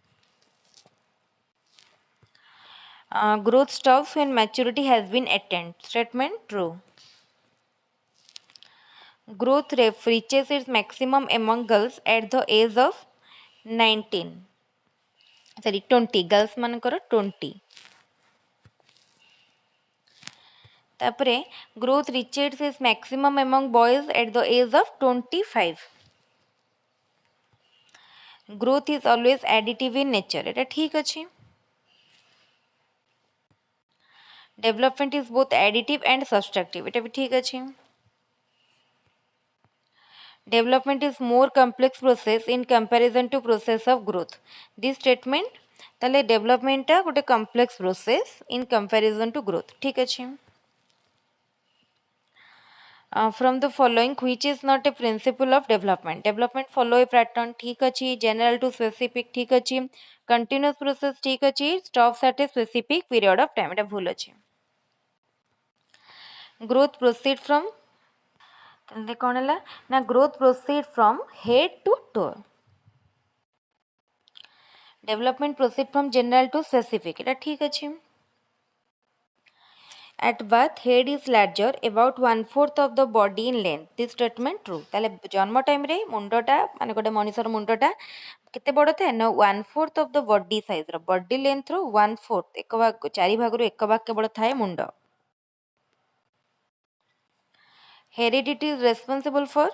growth stops when maturity has been attained statement true growth reaches its maximum among girls at the age of 19 sorry 20 girls मानकर 20 तापरे growth reaches is maximum among boys at the age of 25 growth is always additive in nature एटा ठीक अछि development is both additive and subtractive एटा भी ठीक अछि development is more complex process in comparison to process of growth this statement ताले development गोटे complex process in comparison to growth ठीक अछि from the following which is not a principle of development follow a pattern ठीक अछि general to specific ठीक अछि continuous process ठीक अछि stops at a specific period of time एटा भूल अछि growth proceed from तंदे कोन हला ना growth proceed from head to toe development proceed from general to specific एटा ठीक अछि At birth, head is larger, about 1/4 of the body in length. This statement true. ताले जन्म time रे मुंडटा माने गोटे मनिषर मुंडटा केते बड़ थाए ना 1/4 of the body size रो बॉडी लेंथ रो 1/4 एक भाग 4 भाग रो एक भाग केवल थाए मुंड heredity is responsible for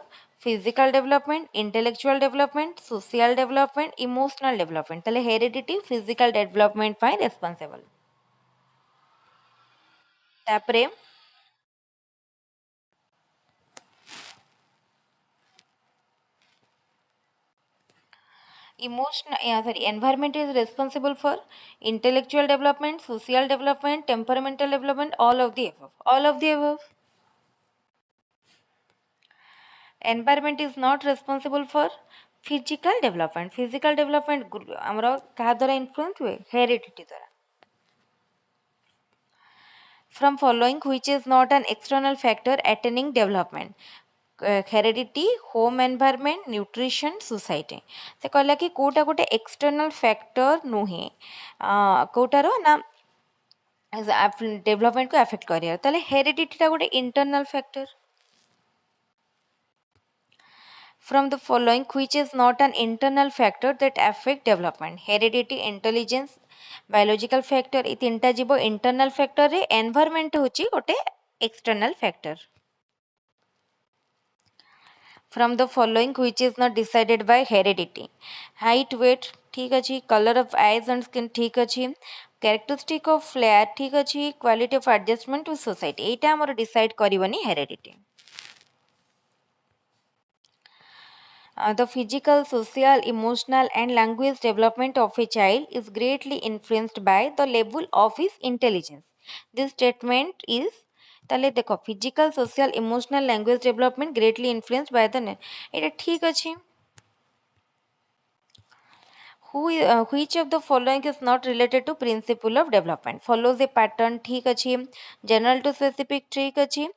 physical development intellectual development social development emotional development ताले heredity physical development ପାଇଁ responsible तापरे environment is responsible for intellectual development social development temperamental development all of the above environment is not responsible for physical development amra kaha dwara influence हुए heredity द्वारा from following which is not an external factor attaining development heredity home environment nutrition society से कहला कि कोटा गोटे external factor नुहे कोटार ना development को affect करिया ताले हेरिडिटी टा गोटे internal factor from the following which is not an internal factor that affect development heredity intelligence biological factor ए तीनटा जीवो internal factor रे environment होची गोटे external factor from the following which is not decided by heredity height weight ठीक अछि color of eyes and skin ठीक अछि characteristic of flair ठीक अछि quality of adjustment to society एटा हमर decide करिवनी heredity the physical, social, emotional, and language development of a child is greatly influenced by the level of his intelligence. This statement is ताले देखो physical, social, emotional, language development greatly influenced by the एटा ठीक अछि which of the following is not related to principle of development follows a pattern ठीक अछि general to specific ठीक अछि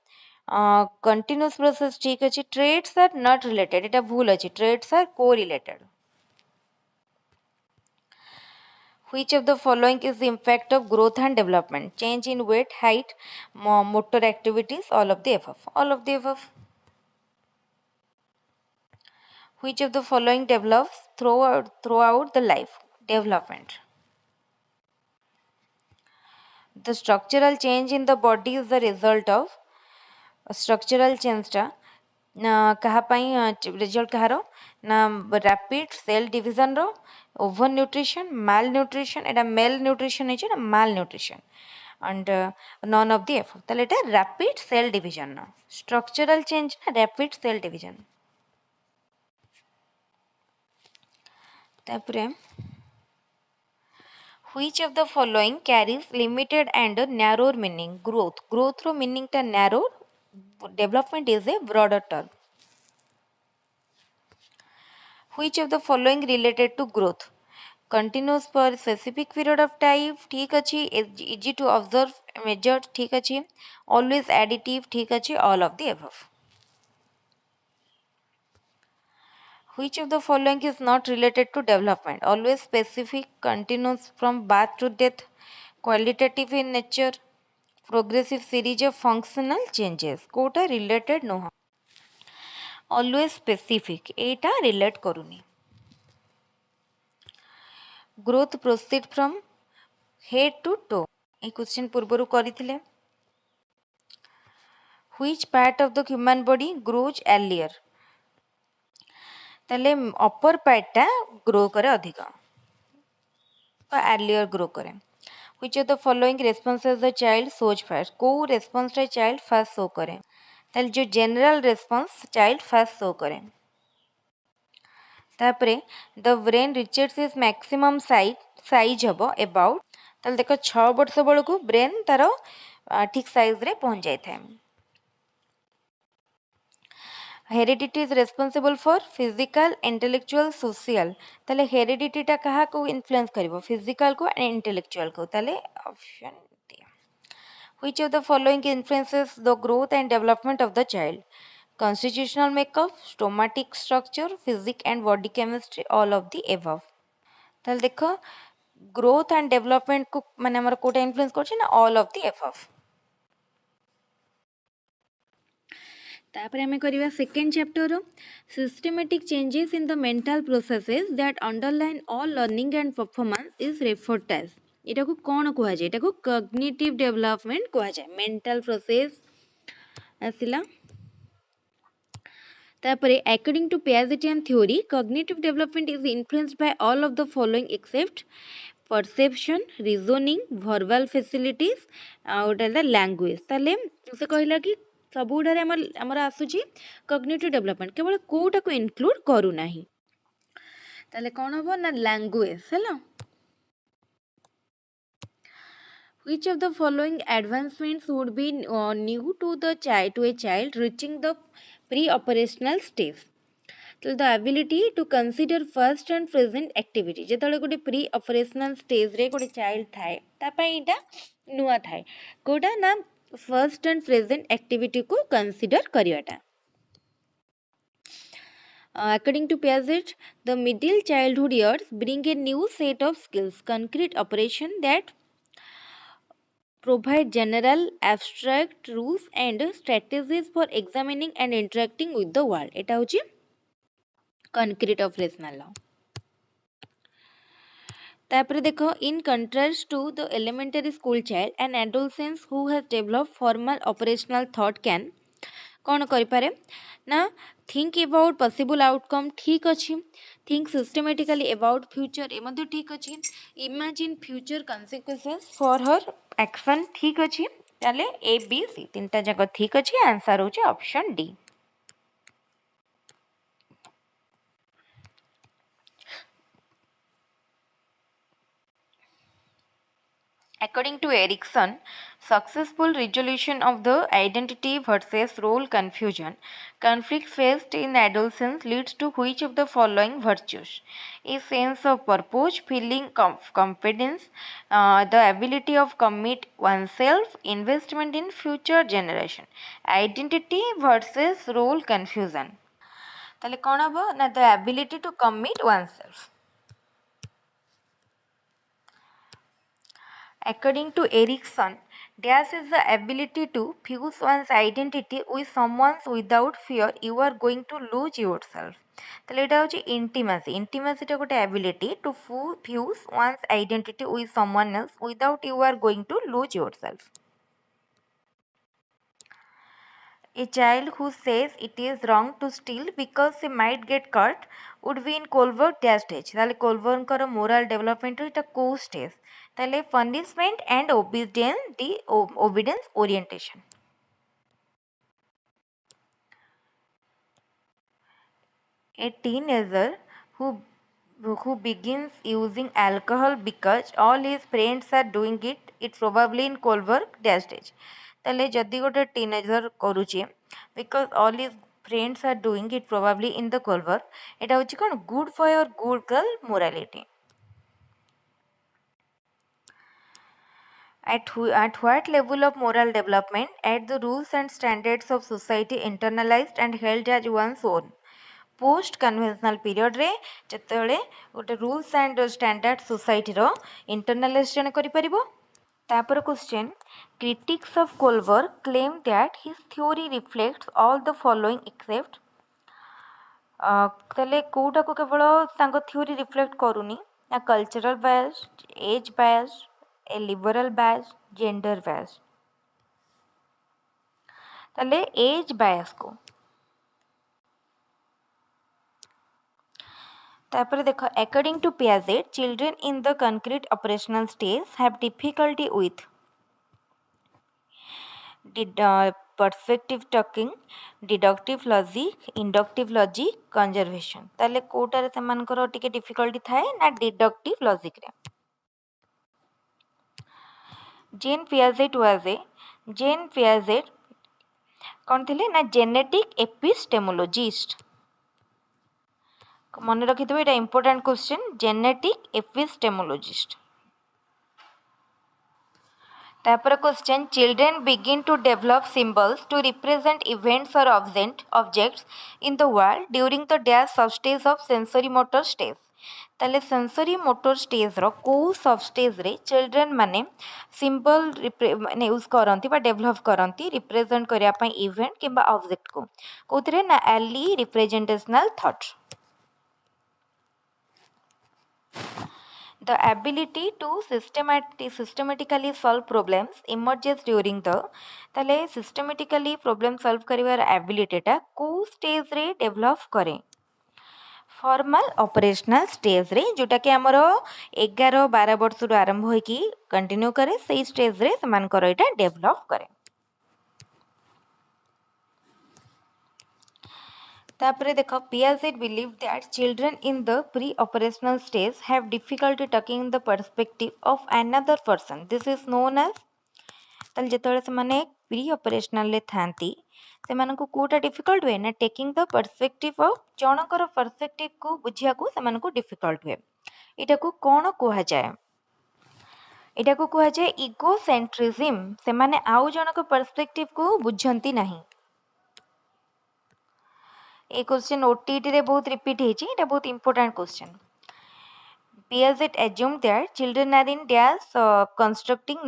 continuous process ठीक अछि traits are not related एटा भूल अछि traits are correlated which of the following is the impact of growth and development change in weight height motor activities all of the above which of the following develops throughout the life development the structural change in the body is the result of structural change टा कहा result कहार ना rapid cell division रो over nutrition malnutrition एटा malnutrition है ना malnutrition and none of the एफ ताले एटा रैपिड सेल डिविजन ना स्ट्रक्चरल चेंज ना रैपिड सेल डिविजन तापरे which of the following carries limited and narrow meaning growth ro meaning ta narrow development is a broader term which of the following related to growth continuous for specific period of time ठीक अछि easy to observe measure ठीक अछि always additive ठीक अछि all of the above which of the following is not related to development always specific continuous from birth to death qualitative in nature progressive series of functional changes कोटा related no always specific एटा relate करूनी growth proceed from head to toe ये question पूर्व करथिले which part of the human body grows earlier ताले upper पार्टटा grow करे अधिक अर्लियर ग्रो करे which of the following responses the child shows first को रेस्पॉन्स रे चाइल्ड फर्स्ट शो करे ताले जो general response child first show करे तापरे the brain reaches is maximum size हम अबाउट ताले देख 6 वर्ष बेलू ब्रेन तार ठीक साइज रे पहुंच जाए था heredity is responsible for physical intellectual social ताले हेरिडिटीटा कहा को इन्फ्लुएंस करिवो फिजिकल को एंड इंटेलेक्चुअल को ताले option D which of the following influences the growth and development of the child constitutional makeup, stomatic structure, physics and body chemistry, all of the above. ताले देखो growth and development को माने हमर Kota influence करछि ना all of the above. तापर हमें करिवा second chapter systematic changes in the mental processes that underline all learning and performance is referred as एटा को कोन कहआ जाय एटा को कॉग्निटिव डेवलपमेंट कहआ जाय मेंटल प्रोसेस आसिला तापरे according to Piagetian theory cognitive development is influenced by all of the following except perception reasoning verbal facilities out of the language ताले से कहला कि सब गुडारे हमर आसुची cognitive development केवल कोटा को include करू नाही ताले कोन हो ना language हैला which of the following advancements would be new to a child reaching the pre-operational stage तो the ability to consider first and present activity जेतले गोटे प्री ऑपरेशनल स्टेज रे गोटे चाइल्ड थाए ता पई इटा नुआ थाए कोटा ना फर्स्ट एंड प्रेजेंट एक्टिविटी को consider करियाटा according to Piaget the middle childhood years bring a new set of skills concrete operation that provide general abstract rules and strategies for examining and interacting with the world eta hochi concrete operational law तापर देखो in contrast to the elementary school child an adolescent who has developed formal operational thought can कौन करि पारे ना think about possible outcome ठीक अछि think systematically about future ए मध्ये ठीक अछि imagine future consequences for her action ठीक अछि ताले ए बी सी तीनटा जगह ठीक अछि आंसर होछि option D According to Erikson, successful resolution of the identity versus role confusion conflict faced in adolescence leads to which of the following virtues? A sense of purpose, feeling confidence, the ability of commit oneself, investment in future generation. Identity versus role confusion. ताले कौन हबो ना the ability to commit oneself. According to Erikson, dash is the ability to fuse one's identity with someone's without fear you are going to lose yourself. ताले एटा होची intimacy. Intimacy टा गोटे ability to fuse one's identity with someone else without you are going to lose yourself. A child who says it is wrong to steal because he might get caught would be in Colbert dash stage. ताले Colbert कर moral development इटा को stage. ताले punishment and obedience orientation. A teenager who begins using alcohol because all his friends are doing it, it's probably in Colbert dash stage. ताले जदि गोटे teenager करूचे because all his friends are doing it probably in the Colbert एटा होची कोन good boy or good girl morality. At what level of moral development at the rules and standards of society internalized and held as one's own. Post conventional period रे जतले गोटे rules and standards society row internalize जने करि परिबो. तापर question critics of Colbert claim that his theory reflects all the following except तले कोटा को केवल तांको theory reflect करूनी ना cultural bias, age bias, a liberal bias, gender bias. ताले एज बायस को तापर देखो according to Piaget children in the concrete operational stage have difficulty with perspective talking, deductive logic, inductive logic, conservation। ताले कोटारे सेमानकर टिके difficulty थाए ना deductive logic रे। जेन Piaget कौन थिले ना जेनेटिक एपिस्टेमोलॉजिस्ट। मन रखिथिबे एटा इंपोर्टेंट क्वेश्चन जेनेटिक एपिस्टेमोलॉजिस्ट। तापर question children begin to develop symbols to represent events or objects in the world during the dash sub stage of sensory motor stage. ताले sensory motor stage रो को sub stage रे children माने symbol माने use करंती बा develop करंती represent करिया पई event किबा object को कोथरे ना early representational thought. The ability to systematically solve problems emerges during the ताले systematically problem solve करिवार ability टा को stage रे develop करे फॉर्मल ऑपरेशनल स्टेज रे जोटा कि हमरो 11-12 वर्ष रु आरंभ होई कि कंटिन्यू करे सही स्टेज रे समान करो एटा डेवलप करे। तापरे देखो Piaget believed that children in the pre-operational stage have difficulty taking the perspective of another person. This is known as ताल जेतବେଳେ ସେମାନେ ପ୍ରି ଅପରେସନାଲ ରେ ଥାନ୍ତି ସେମାନଙ୍କୁ କୋଉଟା ଡିଫିକଲ୍ଟ ହୁଏ ନା ଟେକିଂ ଦ ପର୍ସପେକ୍ଟିଭ ଅଫ ଜଣଙ୍କର ପର୍ସପେକ୍ଟିଭ କୁ ବୁଝିବାକୁ ସେମାନଙ୍କୁ ଡିଫିକଲ୍ଟ ହୁଏ। ଏଟାକୁ କ'ଣ କୁହାଯାଏ? ଏଟାକୁ କୁହାଯାଏ ଇଗୋସେଣ୍ଟ୍ରିଜିମ୍। ସେମାନେ ଆଉ ଜଣଙ୍କ ପର୍ସପେକ୍ଟିଭ କୁ ବୁଝନ୍ତି ନାହିଁ। ए क्वेश्चन ओटीटी रे बहुत रिपीट हेची एटा बहुत important question. Piaget assumed that children are in dash constructing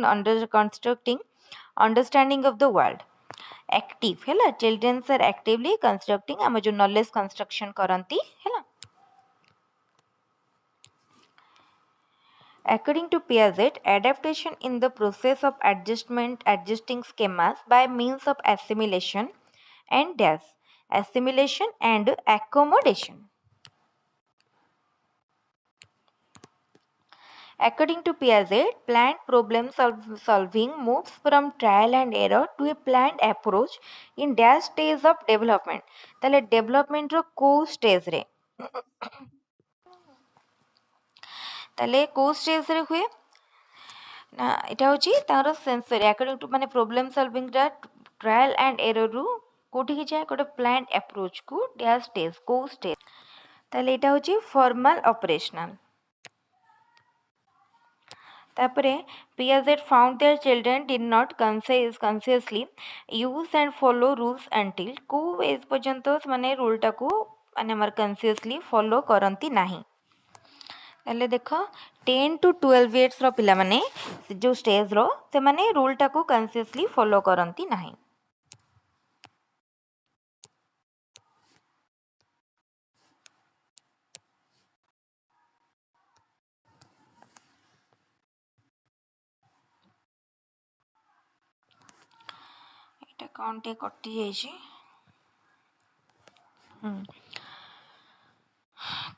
understanding of the world active हैला children are actively constructing हम जो knowledge construction करंती हैला। According to Piaget, adaptation in the process of adjusting schemas by means of assimilation and accommodation. According to Piaget, planned problem solving moves from trial and error to a planned approach in dash stage of development। ताले development रो को stage रे ताले को stage रे हुए ना इटा होची तारो सेंसरी अकॉर्डिंग टू माने प्रॉब्लम सॉल्विंग दा ट्रायल एंड एरर रु कोठी की जाय कोटे प्लान्ड अप्रोच को डैश स्टेज को स्टेज ताले इटा होची फॉर्मल ऑपरेशनल। तापरे Piaget found that children did not consciously use and follow rules until को एज पर्यंत माने रूल टा को माने हमर कॉन्शियसली फॉलो करंती नाही। ताले देखो 10 to 12 इयर्स रो पिला माने जो स्टेज रो से माने रूल टा को कॉन्शियसली फॉलो करंती नाही। एटा काउंटे कटि जाइछि।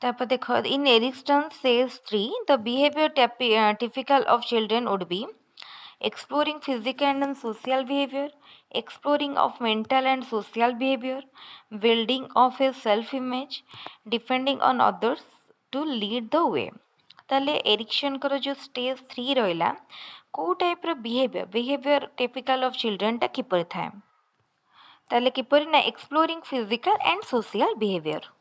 तापर देखो इन Ericsson says 3 the behavior typical of children would be exploring physical and social behavior, exploring of mental and social behavior, building of a self image, depending on others to lead the way। ताले Erikson करो जो stage 3 रहिला को type रो behaviour typical of children टा किपर थाए ताले किपर ना exploring physical and social behaviour.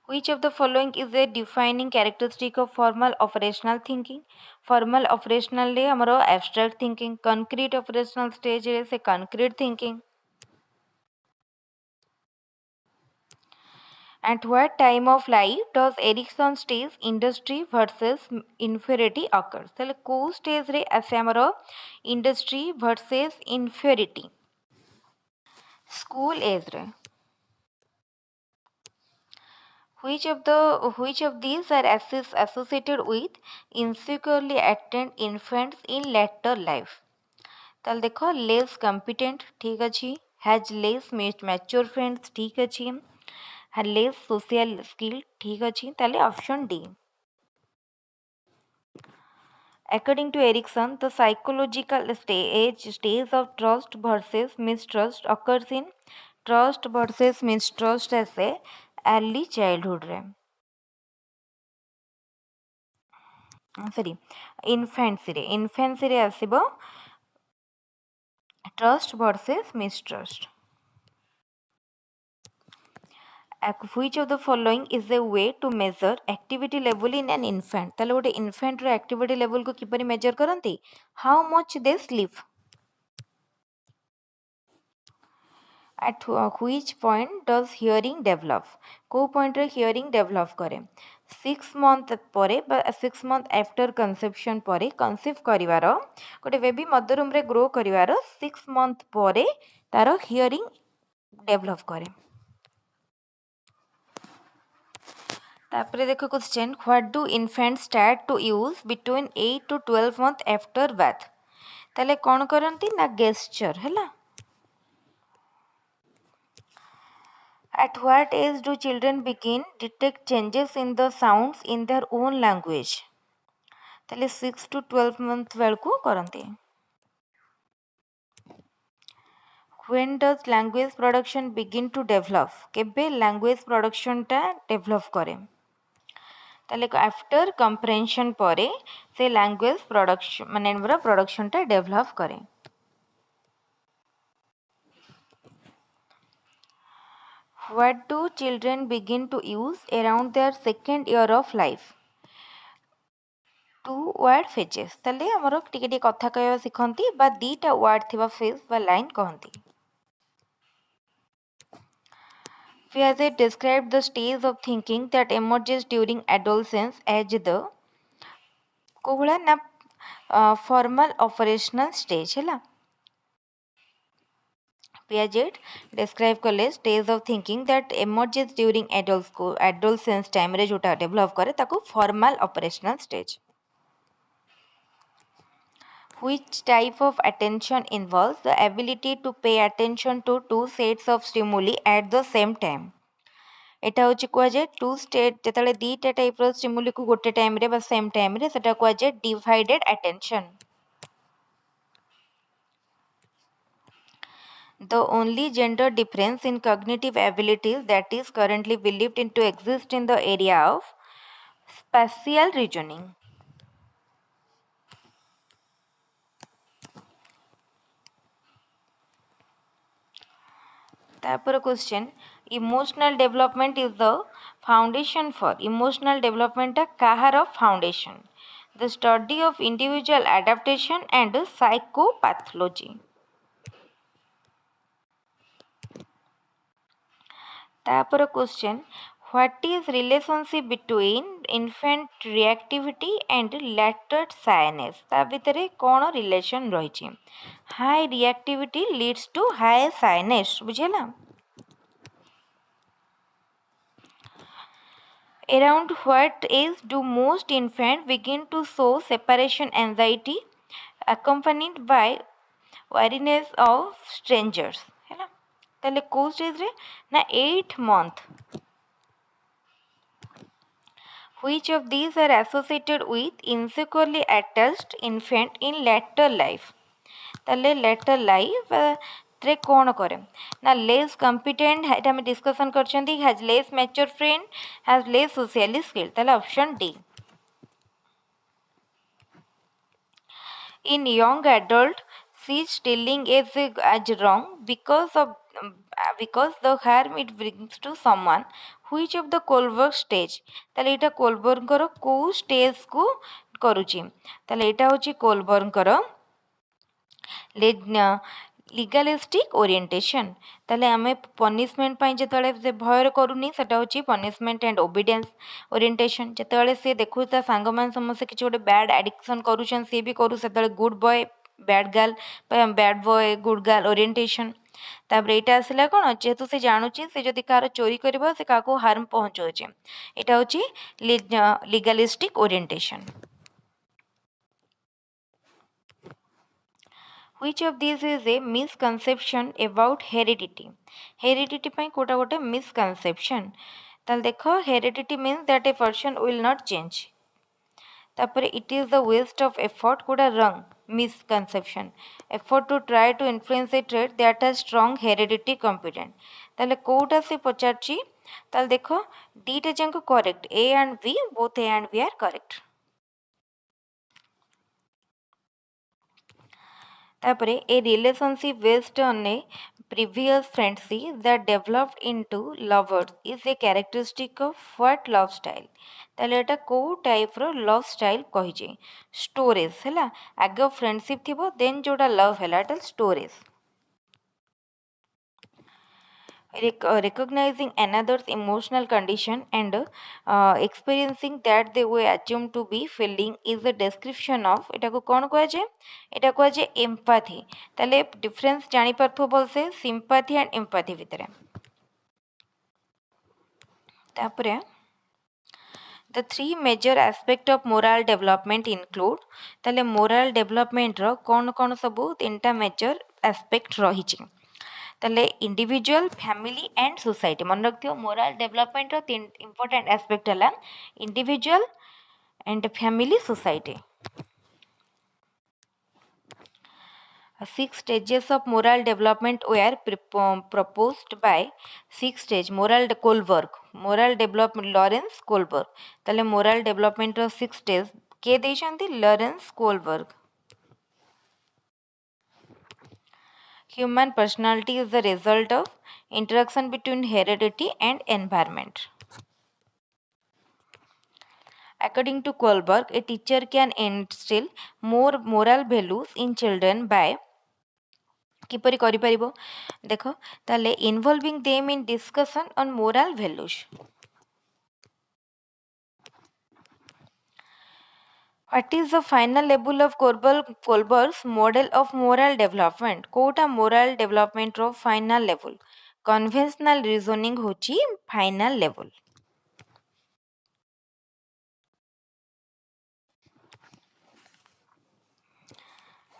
Which of the following is a defining characteristic of formal operational thinking? Formal operational ले हमारो abstract thinking, concrete operational stage रे से concrete thinking। At what time of life does Erikson stage industry versus inferiority occurs? ताले को stage रे ऐसे हमारो industry versus inferiority school age रे। which of these are associated with insecurely acted infants in later life? তাহলে দেখো less competent ঠিক ଅଛି, has less mature friends ঠিক ଅଛି, had less social skill ঠিক ଅଛି, তাহলে option D. According to Erickson, the psychological stage of trust versus mistrust occurs in trust versus mistrust as a early childhood रे sorry infancy रे आसीबो trust versus mistrust. Which of the following is a way to measure activity level in an infant? ताले गोटे infant रो activity level को किपरि measure करंती? How much they sleep? At which point does hearing develop? को point रे hearing develop करे? 6 month परे 6 month after conception परे conceive करिवार गोटे बेबी मदर रूम रे ग्रो करिवार 6 month परे तारो hearing develop करे। तापरे देखो question, what do infant start to use between 8 to 12 month after birth? ताले कौन करंती ना गेस्चर हैला। At what age do children begin detect changes in the sounds in their own language? ताले 6 to 12 month बेलकु करंती। When does language production begin to develop? केबे language production टा develop करे? ताले after कंप्रेhension परे से लैंग्वेज प्रोडक्शन माने production टा develop करे। What do children begin to use around their second year of life? 2 word phrases ताले हमरो टिके टिके कथा कहवा सिखंती बा दीटा वर्ड थिबा फ्रेज बा line कहंती। Piaget described the stage of thinking that emerges during adolescence as the Kohla ना formal operational stage हैला। Piaget describe कले stage of thinking that emerges during adolescence time रे जोटा develop करे ताको formal operational stage. Which type of attention involves the ability to pay attention to two sets of stimuli at the same time? एटा होची कुआ जे टू state जेतले दीटा टाइप रो स्टिमुली को गोटे टाइम रे बा सेम टाइम रे सेटा कुआ J divided attention. The only gender difference in cognitive abilities that is currently believed to exist in the area of spatial reasoning. तापर question, emotional development is the foundation for emotional development काहार foundation? The study of individual adaptation and psychopathology. तापर question, what is relationship between infant reactivity and later shyness? ता भितर कौन relation रही? High reactivity leads to high shyness बुझेला। Around what age do most infants begin to show separation anxiety accompanied by weariness of strangers? है ना, ताले को stage रे ना 8 month. Which of these are associated with insecurely attached infant in later life? ताले later life रे कौन करे ना लेस कॉम्पिटेंट एटा हम डिस्कशन करछंती, has less mature friend, has less socially skill, ताले option D. In young adult, see stealing as wrong because the harm it brings to someone. Which of the Kohlberg stage? ताले एटा Kohlberg करो को stage को करूची? ताले एटा होची Kohlberg करो लिगालिस्टिक orientation. ताले आमे पनिशमेंट पाई जेतले से भयर करूनी सेटा होची पनिशमेंट एंड ओबीडियंस ओरिएंटेशन। जेतले से देखु ता सांग मान समस्त किछ गोटे बैड एडिक्शन करूछन से भी करू सेतले good boy bad girl bad boy good girl orientation. तापर एटा आसला कौन जेहेतु से जानुची से जदि कार चोरी कर से क्या हार्म पहुँचाऊे यहाँ हूँ legalistic orientation. Which of these is a misconception about heredity? Heredity ପାଇଁ कोटा गोटे misconception। ताल देखो heredity means that a person will not change। तापर it is the waste of effort Kota wrong misconception। Effort to try to influence a trait that has strong heredity component। ताले कोटा से पचारची ताल देखो दीटा जांको correct A and B both A and B are correct। तापरे a relationship based on a previous friendship that developed into lovers is a characteristic of what love style? ताले एटा को type रो love style कहिजे storage हैला आगे friendship थिबो then जोटा love हैला एटा storage. Recognizing another's emotional condition and experiencing that they were assumed to be feeling is a description of एटा को कौन कहा जाए एटा कहा जाए एम्पैथी। ताले डिफरेंस जानी पारथो बोलसे सिंपैथी एंड एम्पैथी भितरे। तापरे the three major aspect of moral development include ताले moral development रो कौन सबू तीनटा मेजर एस्पेक्ट रही ताले इंडिविजुअल फैमिली एंड सोसाइटी मन रखियो मोरल डेवलपमेंट रो तीन इंपोर्टेंट एस्पेक्ट हला individual and family society. 6 stages of moral development were proposed by 6 stage moral development Lawrence Kohlberg. ताले moral development रो 6 stage के देशंती Lawrence Kohlberg. Human personality is the result of interaction between heredity and environment. According to Kohlberg, a teacher can instill more moral values in children by किपरि करि परिबो देखो ताले involving them in discussion on moral values। What is the final level of Kohlberg's model of moral development? Kota moral development row final level conventional reasoning होची final level।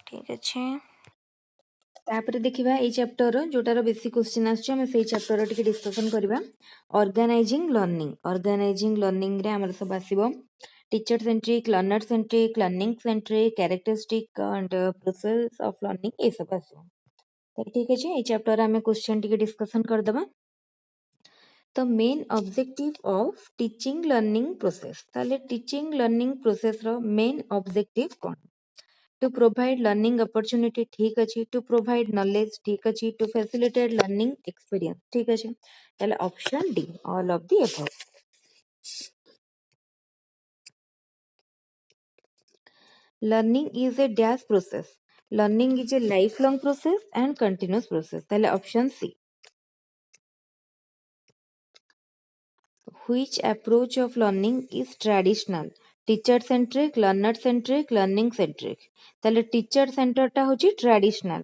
ठीक अच्छे तापर देखिबा एई chapter रो जोटार बेसी question आछे हम सेई चैप्टर रो टिके डिस्कशन करबा। ऑर्गेनाइजिंग लर्निंग रे हमर सब आसीबो teacher centric learner centric learning centric characteristic and process of learning ए सब आसीबो। तो ठीक अछि एई चैप्टर रे हम क्वेश्चन टिके डिस्कशन कर दबा। तो main objective of teaching learning process ताले टीचिंग लर्निंग प्रोसेस रो मेन ऑब्जेक्टिव कोन to provide learning opportunity ठीक अछि to provide knowledge ठीक अछि to facilitate learning experience ठीक अछि ताले option D all of the above। learning is a dash process learning is a lifelong process and continuous process ताले option C. which approach of learning is traditional teacher centric learner centric learning centric ताले teacher center टा होची traditional।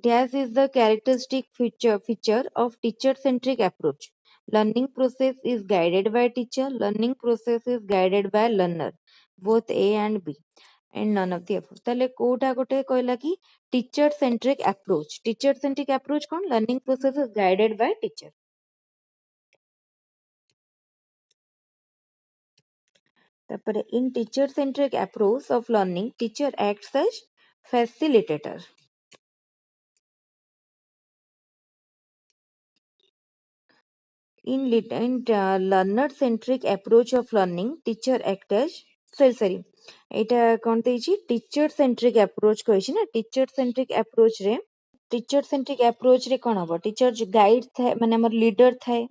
Dash is the characteristic feature of teacher-centric approach. Learning process is guided by teacher. Learning process is guided by learner. Both A and B. And none of the above. ताले कोटा कोटे कहला कि teacher-centric approach. Teacher-centric approach कौन? Learning process is guided by teacher. तापरे in teacher-centric approach of learning, teacher acts as facilitator. In learner centric approach of learning teacher act as sorry एटा कोन देछि teacher centric approach कहछि ना teacher centric approach रे कोन हबो teacher जो guide थाए माने हमर leader थाए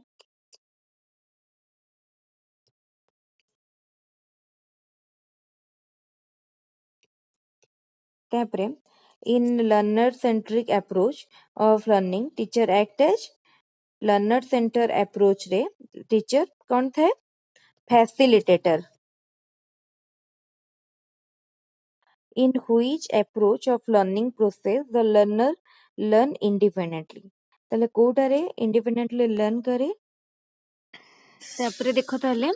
तापरे in learner centric approach of learning teacher act as learner center approach रे टीचर कोन थाए facilitator। In which approach of learning process the learner learn independently? ତାହେଲେ କୋଉଟାରେ independently learn करे? ତାପରେ ଦେଖ ତାହେଲେ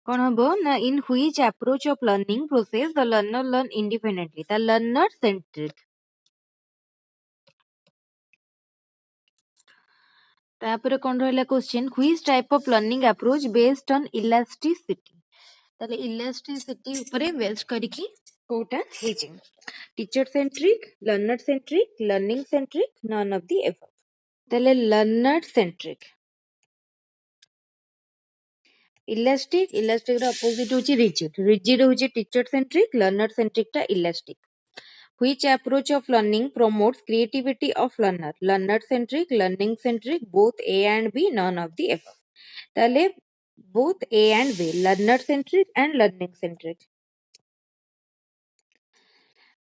କଣ ହବ ନା in which approach of learning process the learner learn independently? The learner centric. ତାପରେ କଣ ରହିଲା question, which type of learning approach based on elasticity? ତାହେଲେ elasticity ଉପରେ ବେସ୍ କରିକି କୋଉଟା ହେଇଛି? Teacher centric, learner centric, learning centric, none of the above. ତାହେଲେ learner centric. Elastic ର opposite ହଉଛି rigid. Rigid ହଉଛି teacher centric, learner centric ଟା elastic. Which approach of learning promotes creativity of learner? Learner centric, learning centric, both A and B, none of the above. ताले both A and B, learner centric and learning centric.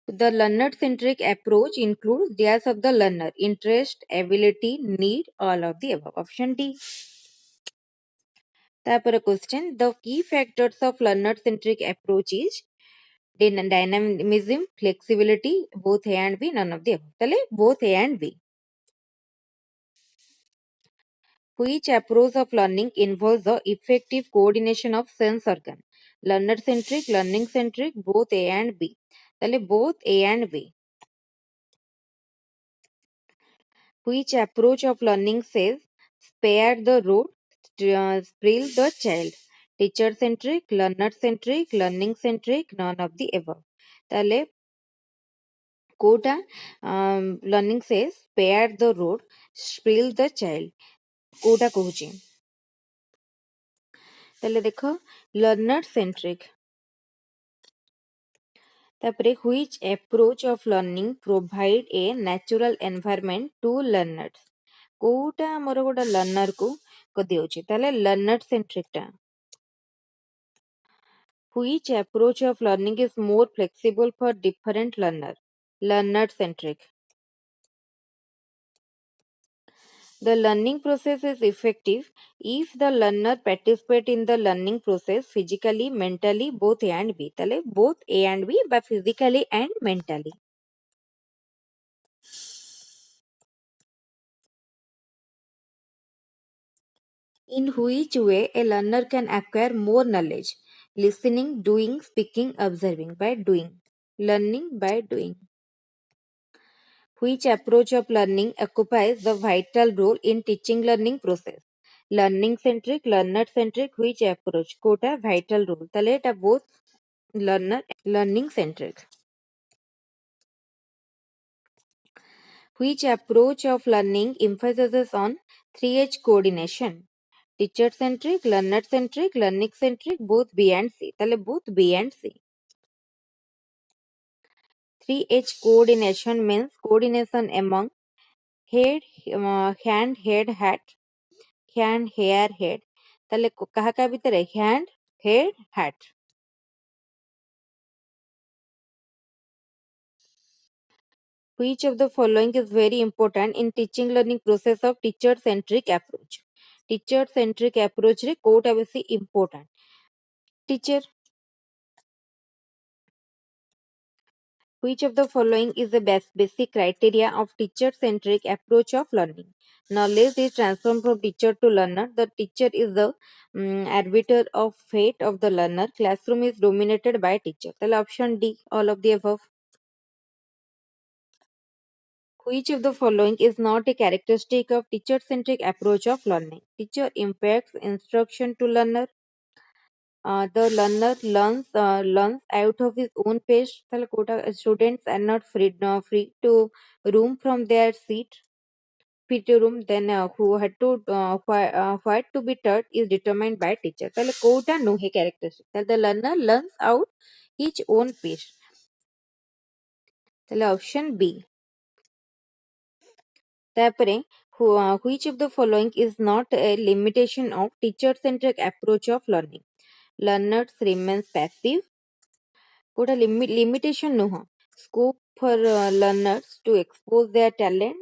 The learner centric approach includes dash of the learner, interest, ability, need, all of the above. Option D. तापर question, the key factors of learner centric approach is dynamism, flexibility, both A and B, none of the above. ताले both A and B. Which approach of learning involves the effective coordination of sense organ? Learner centric, learning centric, both A and B. ताले both A and B. Which approach of learning says spare the rod, thrill the child? Teacher centric, learner centric, learning centric, none of the above. ताले Kota learning says spare the rod, thrill the child. Kota कहूची ताले देखो learner centric. तापरे which approach of learning provide a natural environment to learners? Kota मोर गोटा learner को दियोची ताले learner centric टा. Which approach of learning is more flexible for different learner? Learner centric. The learning process is effective if the learner participate in the learning process physically, mentally, both A and B. ताले both A and B, but physically and mentally. In which way a learner can acquire more knowledge? Listening, doing, speaking, observing. By doing. Learning by doing. Which approach of learning occupies the vital role in teaching learning process? Learning centric, learner centric, which approach? Quota vital role. তাহলে এটা both learner learning centric. Which approach of learning emphasizes on 3H coordination? Teacher centric, learner centric, learning centric, both B and C. তাহলে both B and C. 3H coordination means coordination among head, hand, head, hat, hand, hair, head. তাহলে কাহা কাহা ভিতরে hand, head, hat. Which of the following is very important in teaching learning process of teacher centric approach? Teacher centric approach रे कोटा बेसी important. Teacher. Which of the following is the basic criteria of teacher centric approach of learning? Knowledge is transformed from teacher to learner. The teacher is the arbiter of fate of the learner. Classroom is dominated by teacher. The option D, all of the above. Which of the following is not a characteristic of teacher-centric approach of learning? Teacher impacts instruction to learner. The learner learns out of his own pace. Students are not free to roam from their seat. Free to room. Then who had to what to be taught is determined by teacher. Kota no he characteristic. The learner learns out his own pace. Option B. ତାପରେ which of the following is not a limitation of teacher-centric approach of learning? Learners remains passive. Kota limitation नुह. Scope for learners to expose their talent.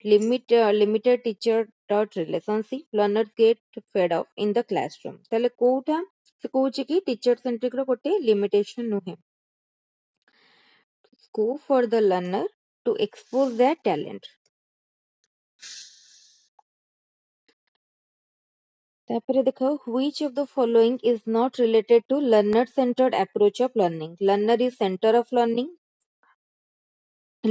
Limited teacher-taught relationship. Learners get fed up in the classroom. ताले कोटा से कोची की teacher-centric रो कोटे limitation नुहे. scope for the learner to expose their talent. ତାପରେ ଦେଖ which of the following is not related to learner centered approach of learning. Learner is center of learning.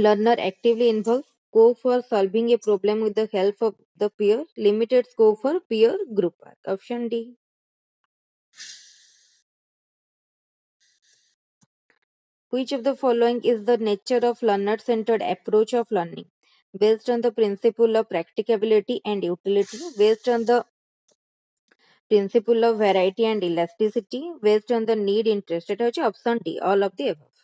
Learner actively involves. Scope for solving a problem with the help of the peer. Limited scope for peer group work. Option D. Which of the following is the nature of learner centered approach of learning? Based on the principle of practicability and utility, based on the principle of variety and elasticity, based on the need interest. এটা হচ্ছে option D, all of the above.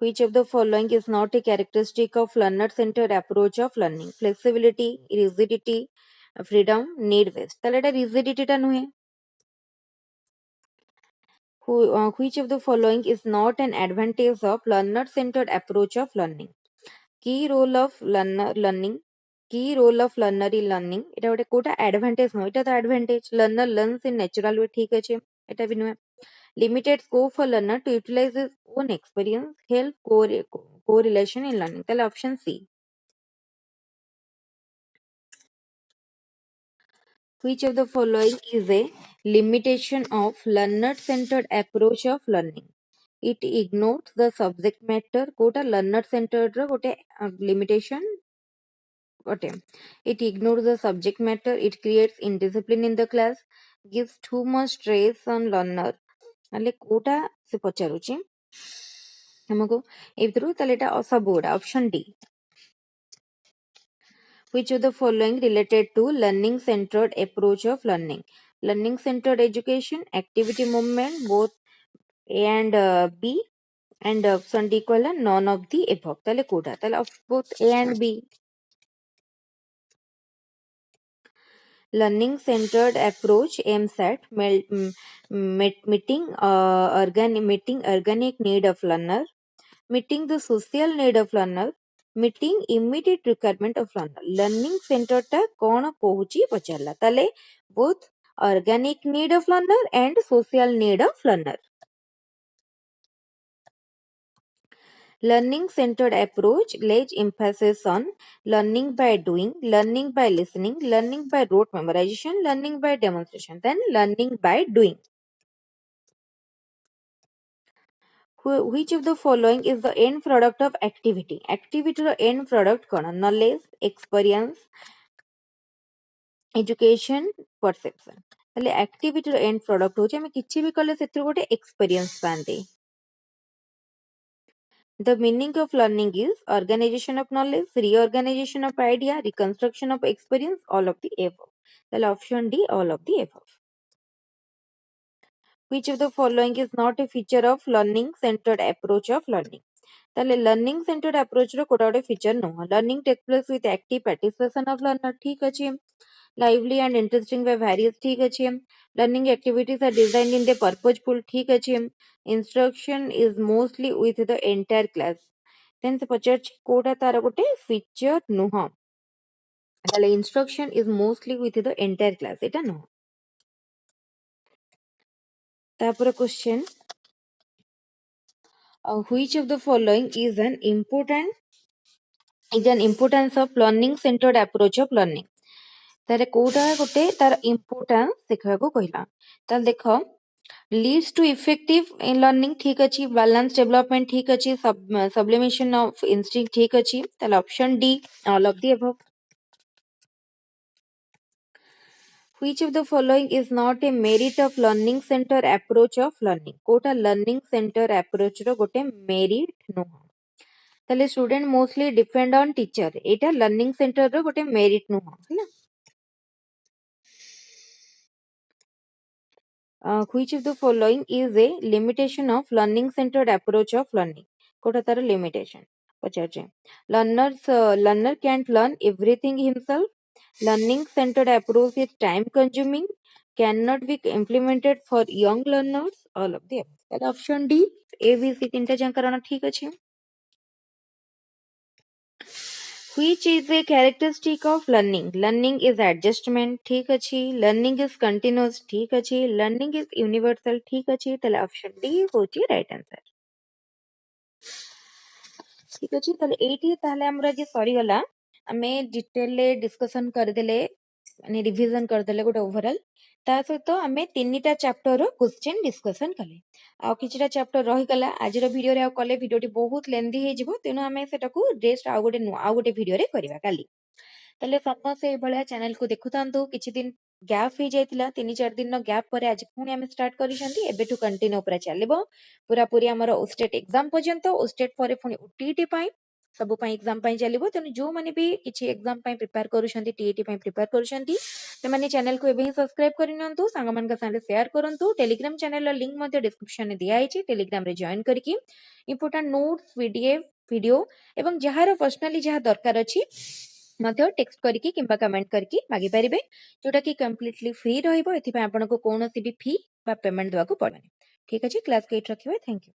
Which of the following is not a characteristic of learner centered approach of learning? Flexibility, rigidity, freedom, need based. তাহলে এটা rigidity টা নୁହେଁ. Which of the following is not an advantage of learner centered approach of learning? Key role of learning, key role of learner in learning, এটা ଗୋଟେ কোটা advantage নয়, এটা তো advantage. Learner learns in natural way, ঠিক আছে, এটা ବି ନୁହେଁ. Limited scope for learner to utilize his own experience, help correlation in learning. তাহলে option C. Which of the following is a limitation of learner centered approach of learning? It ignores the subject matter. କୋଟା learner centered ର ଗୋଟେ limitation ଗୋଟେ. It ignores the subject matter. It creates indiscipline in the class. Gives too much stress on learner. ତାହେଲେ quota ସେ ପଚାରୁଛି ଆମକୁ ଏ ଭିତରୁ, ତାହେଲେ ଏଟା ସବୁ ଗୁଡା option D. Which of the following related to learning centered approach of learning? Learning centered education, activity movement, both A and B, and option D କହିଲା none of the above. ତାହେଲେ କୋଉଟା? ତାହେଲେ both A and B. Learning centered approach aims at meeting organic need of learner, meeting the social need of learner, meeting immediate requirement of learner. Learning centered ଟା କଣ କହୁଛି ପଚାରିଲା. ତାହେଲେ both organic need of learner and social need of learner. Learning centered approach lays emphasis on learning by doing, learning by listening, learning by rote memorization, learning by demonstration. Then learning by doing. Which of the following is the end product of activity? Activity ର end product କଣ? Knowledge, experience, education, perception. ତାହେଲେ activity ର end product ହଉଛି ଆମେ କିଛି ବି କଲେ ସେଥିରୁ ଗୋଟେ experience ପାଆନ୍ତି. The meaning of learning is organization of knowledge, reorganization of idea, reconstruction of experience, all of the above. Then option D, all of the above. Which of the following is not a feature of learning centered approach of learning? ତାହେଲେ learning centered approach ର କୋଉଟା ଗୋଟେ feature ନୁହଁ. Learning takes place with active participation of learner, ଠିକ ଅଛି. Lively and interesting by various, ଠିକ ଅଛି. Learning activities are designed in the purposeful, ଠିକ ଅଛି. Instruction is mostly with the entire class. Then ସେ ପଚାରୁଛି କୋଉଟା ତାର ଗୋଟେ feature ନୁହଁ. ତାହେଲେ instruction is mostly with the entire class, ଏଟା ନୁହଁ. ତାପରେ question, which of the following is an importance of learning centered approach of learning? ତାହେଲେ କୋଉଟା ଗୋଟେ ତାର importance ଦେଖିବାକୁ କହିଲା. ତାହେଲେ ଦେଖ leads to effective in learning, ଠିକ ଅଛି. balance development, ଠିକ ଅଛି. sublimation of instinct, ଠିକ ଅଛି. ତାହେଲେ option D, all of the above. Which of the following is not a merit of learning center approach of learning? କୋଉଟା learning center approach ର ଗୋଟେ merit ନୁହଁ. ତାହେଲେ student mostly depend on teacher, ଏଇଟା learning center ର ଗୋଟେ merit ନୁହଁ, ହେଲା. Which of the following is a limitation of learning centered approach of learning? କୋଉଟା ତାର limitation ପଚାରୁଛି. Learner can't learn everything himself. Learning centered approach is time consuming, cannot be implemented for young learners, all of the above. ତାହେଲେ option D, A, B, C ତିନିଟା ଯାକର ଠିକ ଅଛି. Which is a characteristic of learning? Learning is adjustment, ठीक अछि. Learning is continuous, ठीक अछि. Learning is universal, ठीक अछि. ताले option D होची right answer. ठीक अच्छे ताले हमर आज सरीगला आम डिटेल डिस्कसन करदेले माने रिविजन करदेले गोटे ओवरऑल ता सहित आम 3टा चैप्टर क्वेश्चन डिस्कसन कले आ किछटा चैप्टर रहीगला आज वीडियो रे कले वीडियोटी बहुत लेंदी हो जिवो तेनु आम सेटाकू रेस्ट आ गोटे वीडियो रे करबा काली ताले समस्त ए भलिया चैनल को देखुतांतु किछि दिन गैप हो जाइतिला 3-4 दिन गैप पर आज पुणी आम स्टार्ट करिसेंती एबेटू कंटिन्यू पूरा चलिबो पूरा पूरी हमर ओस्टेट एग्जाम पर्यंत ओस्टेट पर पुणी ओटीटी पाई सब पाई एग्जाम पाई चलिबो तेनु जो माने भी किछि एग्जाम पाई प्रिपेयर करूछंती टीईटी पाई प्रिपेयर करूछंती ते माने चैनल को एबे ही सब्सक्राइब करिनंतु संग मान का साथे शेयर करंतु टेलीग्राम चैनल रो लिंक मध्ये डिस्क्रिप्शन में दिया आइछि टेलीग्राम रे जॉइन करके इंपोर्टेंट नोट्स पीडीएफ वीडियो एवं जहार पर्सनली जहा दरकार अछि मध्य टेक्स्ट करके किंबा कमेंट करके मागी परिबे जोटा कि कंप्लीटली फ्री रहइबो एथि आपनको कोनोसी भी फी बा पेमेंट देवा को पड़बनी ठीक अछि क्लास को एट रखिबे थैंक यू।